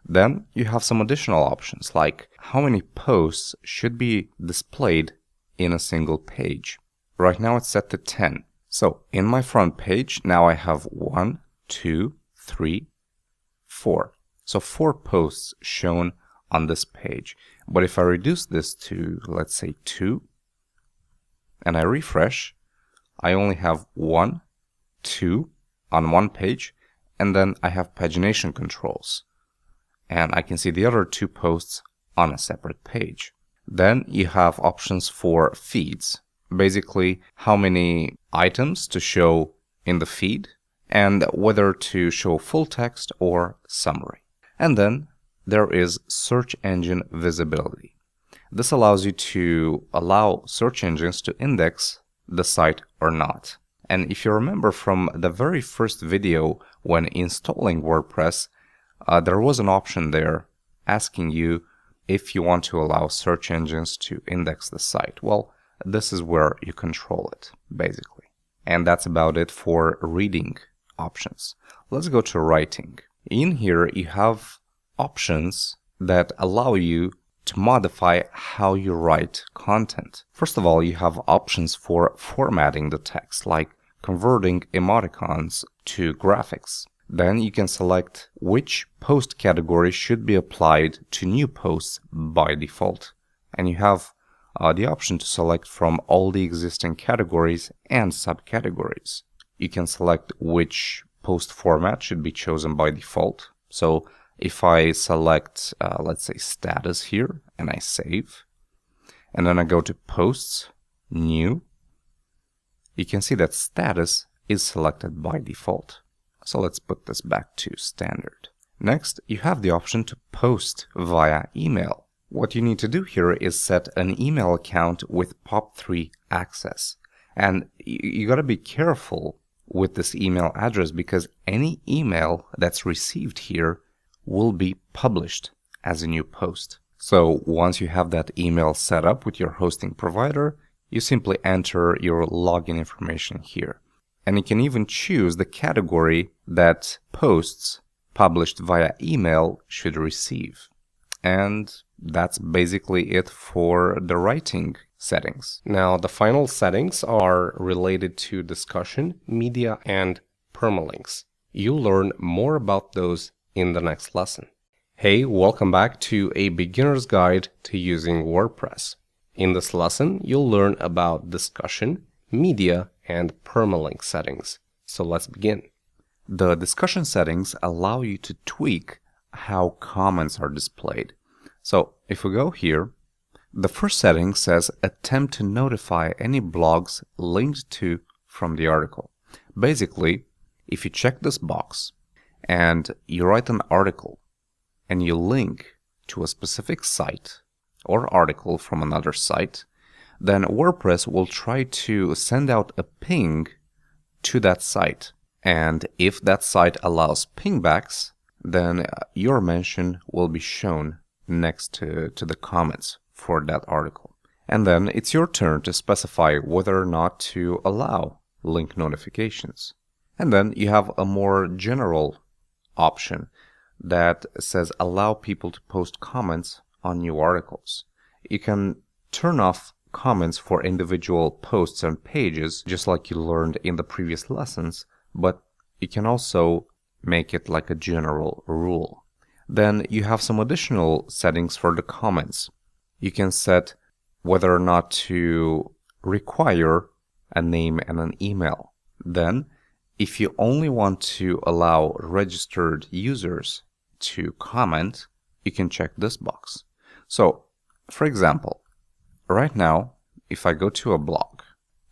Then you have some additional options like how many posts should be displayed in a single page. Right now it's set to 10. So in my front page, now I have 1, 2, 3, 4. So 4 posts shown on this page. But if I reduce this to, let's say, 2, and I refresh, I only have 1, 2 on one page, and then I have pagination controls. And I can see the other 2 posts on a separate page. Then you have options for feeds. Basically, how many items to show in the feed, and whether to show full text or summary. And then there is search engine visibility. This allows you to allow search engines to index the site or not. And if you remember from the very first video when installing WordPress, there was an option there asking you if you want to allow search engines to index the site. Well, this is where you control it, basically. And that's about it for reading options. Let's go to writing. In here, you have options that allow you to modify how you write content. First of all, you have options for formatting the text, like converting emoticons to graphics. Then you can select which post category should be applied to new posts by default. And you have the option to select from all the existing categories and subcategories. You can select which post format should be chosen by default. So if I select, let's say, status here, and I save, and then I go to posts, new, you can see that status is selected by default. So let's put this back to standard. Next, you have the option to post via email. What you need to do here is set an email account with POP3 access. And you gotta be careful with this email address because any email that's received here will be published as a new post. So once you have that email set up with your hosting provider, you simply enter your login information here. And you can even choose the category that posts published via email should receive. And that's basically it for the writing settings. Now, the final settings are related to discussion, media, and permalinks. You'll learn more about those in the next lesson. Hey, welcome back to a beginner's guide to using WordPress. In this lesson, you'll learn about discussion, media, and permalink settings. So let's begin. The discussion settings allow you to tweak how comments are displayed. So if we go here, the first setting says attempt to notify any blogs linked to from the article. Basically, if you check this box and you write an article and you link to a specific site or article from another site, then WordPress will try to send out a ping to that site. And if that site allows pingbacks, then your mention will be shown next to the comments for that article. And then it's your turn to specify whether or not to allow link notifications. And then you have a more general option that says allow people to post comments on new articles. You can turn off comments for individual posts and pages, just like you learned in the previous lessons, but you can also make it like a general rule. Then you have some additional settings for the comments. You can set whether or not to require a name and an email. Then, if you only want to allow registered users to comment, you can check this box. So, for example, right now, if I go to a blog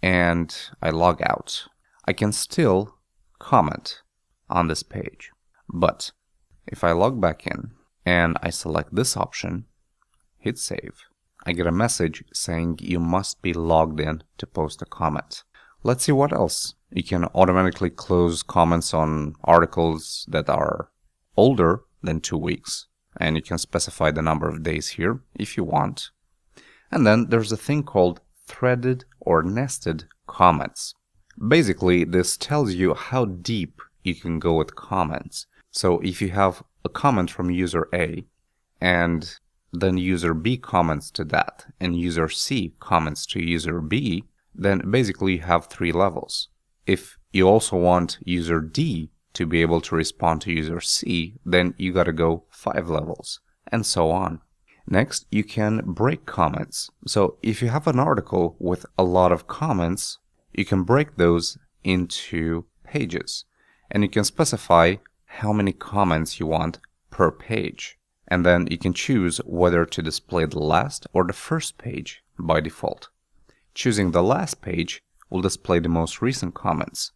and I log out, I can still comment on this page. But if I log back in and I select this option, hit save, I get a message saying you must be logged in to post a comment. Let's see what else. You can automatically close comments on articles that are older than 2 weeks. And you can specify the number of days here if you want. And then there's a thing called threaded or nested comments. Basically, this tells you how deep you can go with comments. So if you have a comment from user A and then user B comments to that and user C comments to user B, then basically you have 3 levels. If you also want user D to be able to respond to user C, then you gotta go 5 levels, and so on. Next, you can break comments. So if you have an article with a lot of comments, you can break those into pages, and you can specify how many comments you want per page. And then you can choose whether to display the last or the first page by default. Choosing the last page will display the most recent comments.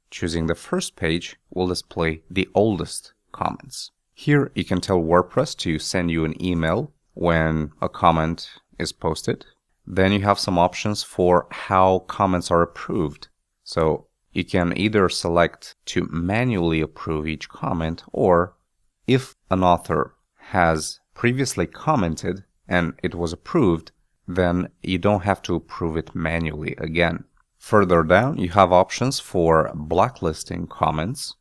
Choosing the first page will display the oldest comments. Here you can tell WordPress to send you an email when a comment is posted. Then you have some options for how comments are approved. So you can either select to manually approve each comment, or if an author has previously commented and it was approved, then you don't have to approve it manually again. Further down, you have options for blacklisting comments.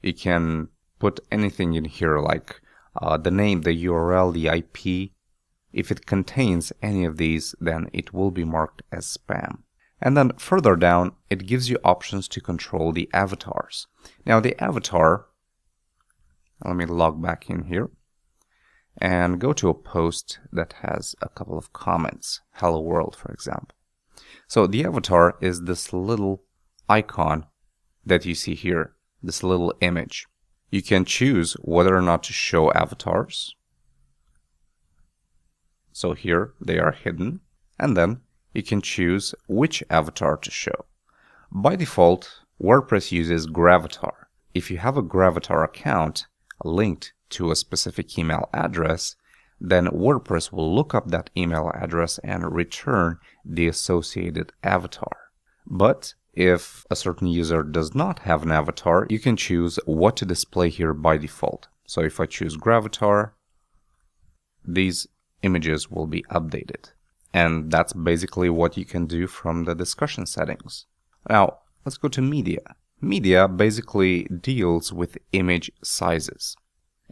You can put anything in here like the name, the URL, the IP. If it contains any of these, then it will be marked as spam. And then further down, it gives you options to control the avatars. Now the avatar, let me log back in here and go to a post that has a couple of comments, hello world for example. So the avatar is this little icon that you see here, this little image. You can choose whether or not to show avatars. So here they are hidden, and then you can choose which avatar to show. By default, WordPress uses Gravatar. If you have a Gravatar account linked to a specific email address, then WordPress will look up that email address and return the associated avatar. But if a certain user does not have an avatar, you can choose what to display here by default. So if I choose Gravatar, these images will be updated. And that's basically what you can do from the discussion settings. Now, let's go to media. Media basically deals with image sizes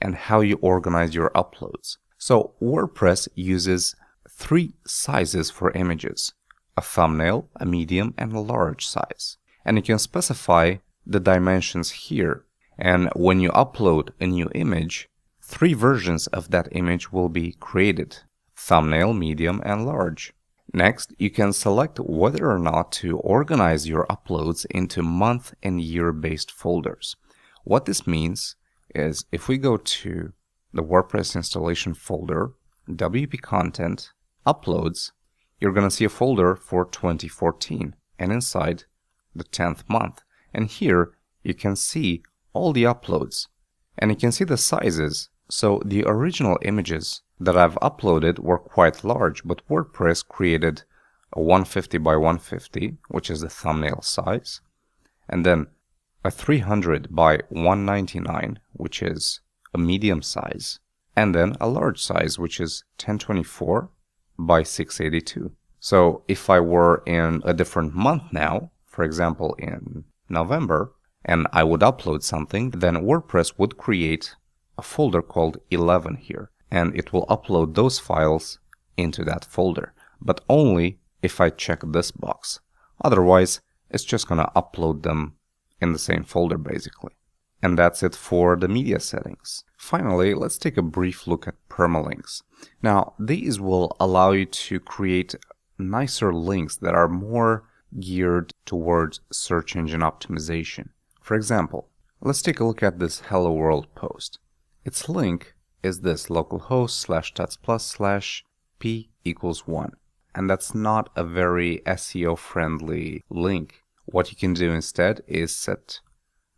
and how you organize your uploads. So WordPress uses 3 sizes for images: a thumbnail, a medium, and a large size. And you can specify the dimensions here. And when you upload a new image, 3 versions of that image will be created: thumbnail, medium, and large. Next, you can select whether or not to organize your uploads into month and year based folders. What this means is if we go to the WordPress installation folder, WP content, uploads, you're going to see a folder for 2014 and inside the 10th month. And here you can see all the uploads and you can see the sizes. So the original images that I've uploaded were quite large, but WordPress created a 150 by 150, which is the thumbnail size, and then a 300 by 199, which is a medium size, and then a large size, which is 1024 by 682. So if I were in a different month now, for example in November, and I would upload something, then WordPress would create a folder called 11 here, and it will upload those files into that folder, but only if I check this box. Otherwise, it's just going to upload them in the same folder basically. And that's it for the media settings. Finally, let's take a brief look at permalinks. Now, these will allow you to create nicer links that are more geared towards search engine optimization. For example, let's take a look at this Hello World post. Its link is this localhost/tuts+/p=1. And that's not a very SEO friendly link. What you can do instead is set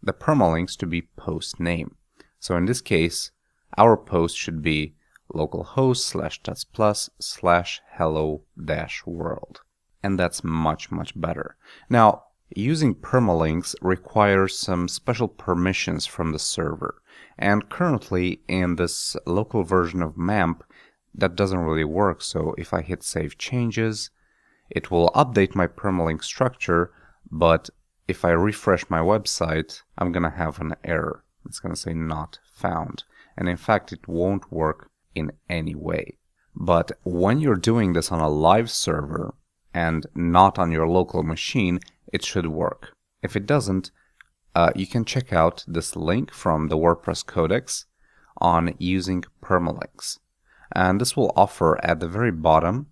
the permalinks to be post name. So in this case, our post should be localhost/tuts+/hello-world. And that's much better. Now, using permalinks requires some special permissions from the server. And currently in this local version of MAMP, that doesn't really work. So if I hit save changes, it will update my permalink structure, but if I refresh my website, I'm going to have an error. It's going to say not found. And in fact, it won't work in any way. But when you're doing this on a live server and not on your local machine, it should work. If it doesn't, you can check out this link from the WordPress Codex on using permalinks. And this will offer at the very bottom,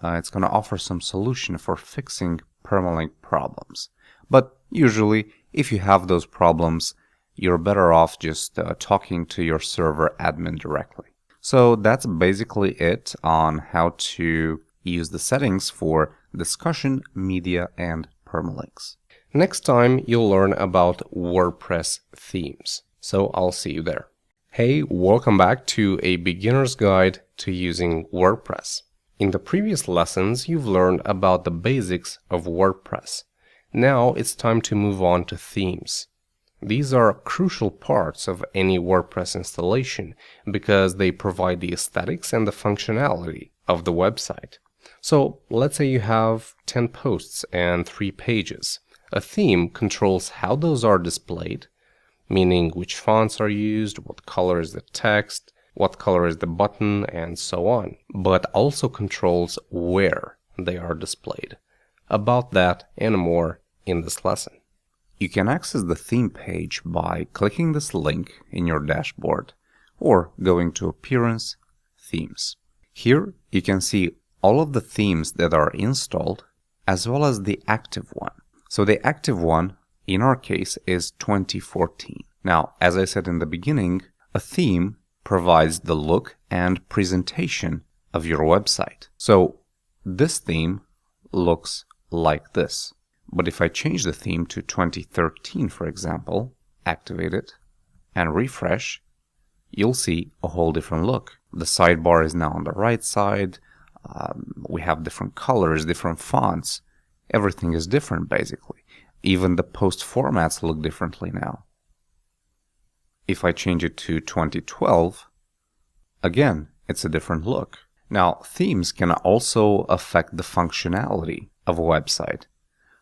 it's going to offer some solution for fixing permalink problems. But usually, if you have those problems, you're better off just talking to your server admin directly. So that's basically it on how to use the settings for discussion, media, and permalinks. Next time, you'll learn about WordPress themes. So I'll see you there. Hey, welcome back to a beginner's guide to using WordPress. In the previous lessons, you've learned about the basics of WordPress. Now it's time to move on to themes. These are crucial parts of any WordPress installation because they provide the aesthetics and the functionality of the website. So let's say you have 10 posts and 3 pages. A theme controls how those are displayed, meaning which fonts are used, what color is the text, what color is the button, and so on, but also controls where they are displayed. About that and more in this lesson. You can access the theme page by clicking this link in your dashboard or going to Appearance, Themes. Here you can see all of the themes that are installed as well as the active one. So the active one, in our case, is 2014. Now, as I said in the beginning, a theme provides the look and presentation of your website. So this theme looks like this. But if I change the theme to 2013, for example, activate it, and refresh, you'll see a whole different look. The sidebar is now on the right side. We have different colors, different fonts. Everything is different, basically. Even the post formats look differently now. If I change it to 2012, again, it's a different look. Now, themes can also affect the functionality of a website.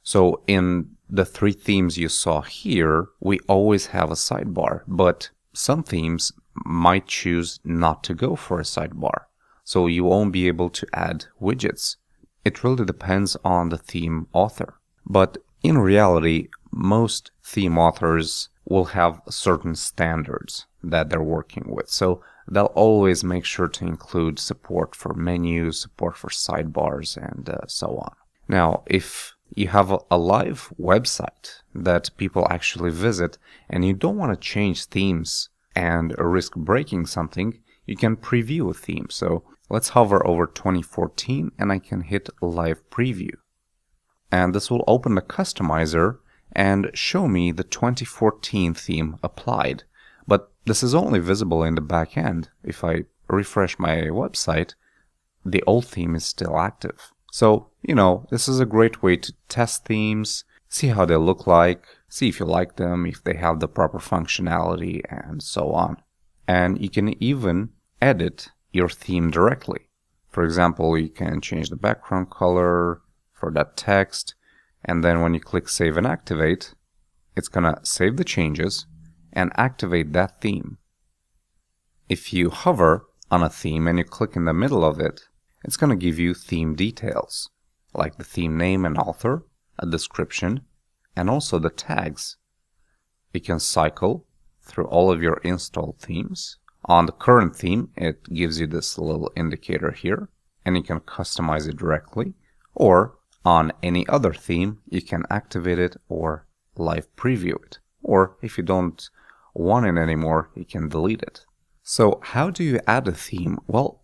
So in the 3 themes you saw here, we always have a sidebar, but some themes might choose not to go for a sidebar. So you won't be able to add widgets. It really depends on the theme author. But in reality, most theme authors will have certain standards that they're working with. So they'll always make sure to include support for menus, support for sidebars, and so on. Now, if you have a live website that people actually visit and you don't want to change themes and risk breaking something, you can preview a theme. So let's hover over 2014 and I can hit Live Preview. And this will open the customizer and show me the 2014 theme applied. But this is only visible in the back end. If I refresh my website, the old theme is still active. So, this is a great way to test themes, see how they look like, see if you like them, if they have the proper functionality, and so on. And you can even edit your theme directly. For example, you can change the background color for that text, and then when you click Save and Activate, it's going to save the changes and activate that theme. If you hover on a theme and you click in the middle of it, it's going to give you theme details, like the theme name and author, a description, and also the tags. You can cycle through all of your installed themes. On the current theme, it gives you this little indicator here, and you can customize it directly. Or on any other theme, you can activate it or live preview it. Or if you don't want it anymore, you can delete it. So how do you add a theme? Well,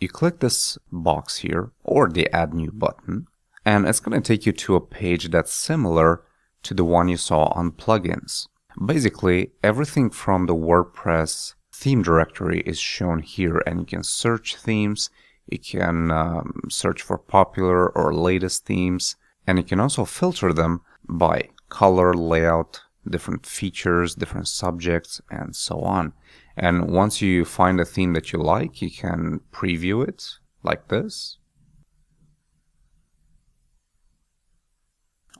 you click this box here or the Add New button, and it's going to take you to a page that's similar to the one you saw on plugins. Basically, everything from the WordPress theme directory is shown here, and you can search themes, you can search for popular or latest themes, and you can also filter them by color, layout, different features, different subjects, and so on. And once you find a theme that you like, you can preview it like this.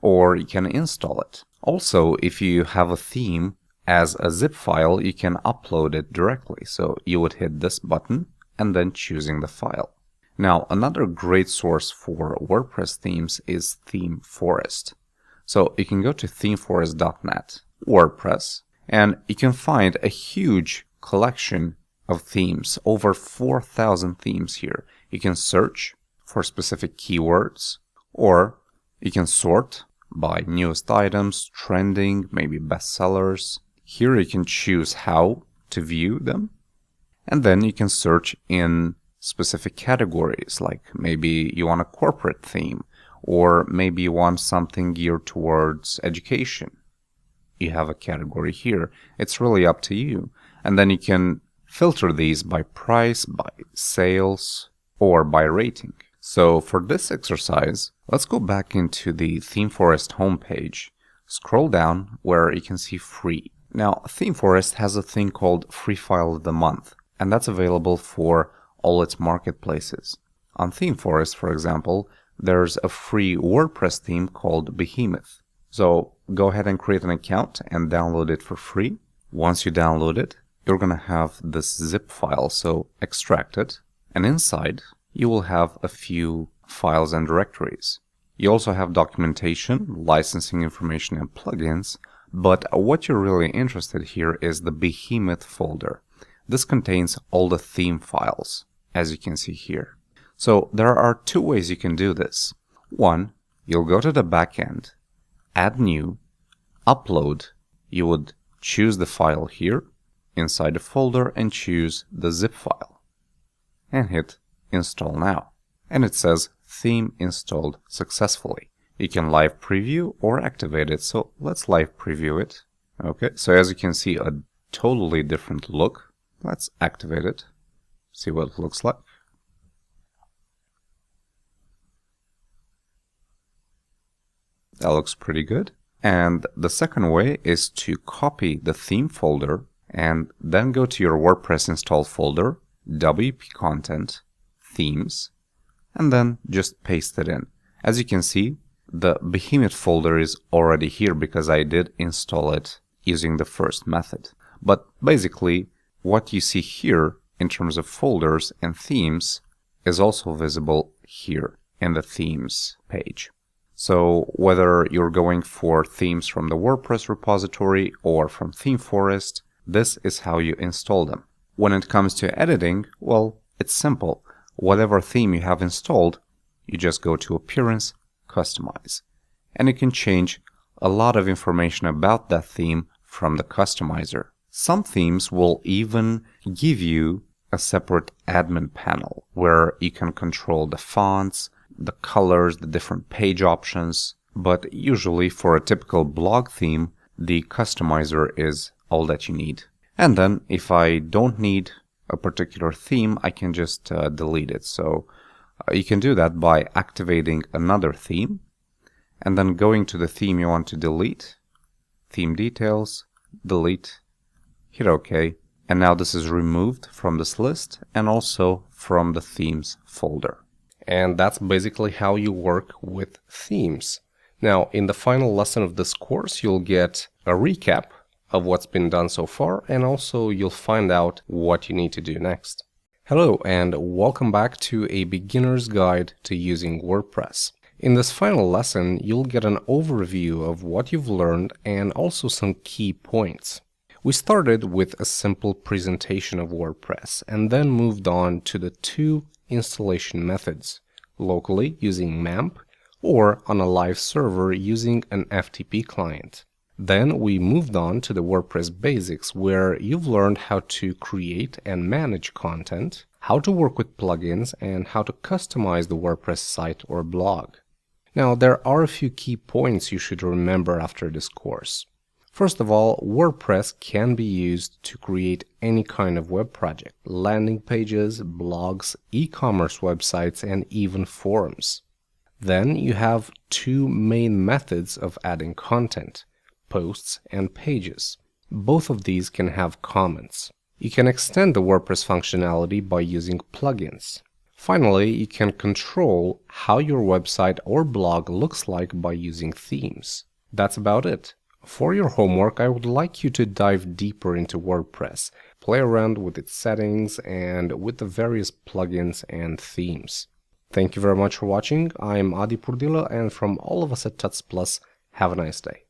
or you can install it. Also, if you have a theme as a zip file, you can upload it directly. So you would hit this button and then choosing the file. Now, another great source for WordPress themes is Theme Forest. So you can go to themeforest.net, WordPress, and you can find a huge collection of themes, over 4,000 themes here. You can search for specific keywords, or you can sort by newest items, trending, maybe bestsellers. Here you can choose how to view them, and then you can search in specific categories, like maybe you want a corporate theme, or maybe you want something geared towards education. You have a category here. It's really up to you. And then you can filter these by price, by sales, or by rating. So for this exercise, let's go back into the ThemeForest homepage. Scroll down where you can see free. Now, ThemeForest has a thing called Free File of the Month, and that's available for all its marketplaces. On ThemeForest, for example, there's a free WordPress theme called Behemoth. So go ahead and create an account and download it for free. Once you download it, you're going to have this zip file, so extract it. And inside, you will have a few files and directories. You also have documentation, licensing information, and plugins. But what you're really interested here is the Behemoth folder. This contains all the theme files, as you can see here. So there are two ways you can do this. One, you'll go to the backend, add new, upload. You would choose the file here inside the folder and choose the zip file and hit install now. And it says theme installed successfully. You can live preview or activate it. So let's live preview it. Okay, so as you can see, a totally different look. Let's activate it, see what it looks like. That looks pretty good. And the second way is to copy the theme folder and then go to your WordPress installed folder, WP content, themes, and then just paste it in. As you can see, the Behemoth folder is already here because I did install it using the first method. But basically, what you see here in terms of folders and themes is also visible here in the themes page. So whether you're going for themes from the WordPress repository or from ThemeForest, this is how you install them. When it comes to editing, well, it's simple. Whatever theme you have installed, you just go to Appearance, Customize. And you can change a lot of information about that theme from the customizer. Some themes will even give you a separate admin panel where you can control the fonts, the colors, the different page options. But usually for a typical blog theme, the customizer is all that you need. And then if I don't need a particular theme, I can just delete it. So you can do that by activating another theme and then going to the theme you want to delete, theme details, delete, hit OK. And now this is removed from this list and also from the themes folder. And that's basically how you work with themes. Now, in the final lesson of this course, you'll get a recap of what's been done so far, and also you'll find out what you need to do next. Hello, and welcome back to a beginner's guide to using WordPress. In this final lesson, you'll get an overview of what you've learned and also some key points. We started with a simple presentation of WordPress and then moved on to the two installation methods, locally using MAMP or on a live server using an FTP client. Then we moved on to the WordPress basics, where you've learned how to create and manage content, how to work with plugins, and how to customize the WordPress site or blog. Now, there are a few key points you should remember after this course. First of all, WordPress can be used to create any kind of web project, landing pages, blogs, e-commerce websites, and even forums. Then you have two main methods of adding content, posts and pages. Both of these can have comments. You can extend the WordPress functionality by using plugins. Finally, you can control how your website or blog looks like by using themes. That's about it. For your homework, I would like you to dive deeper into WordPress, play around with its settings and with the various plugins and themes. Thank you very much for watching. I'm Adi Purdila, and from all of us at Tuts Plus, have a nice day.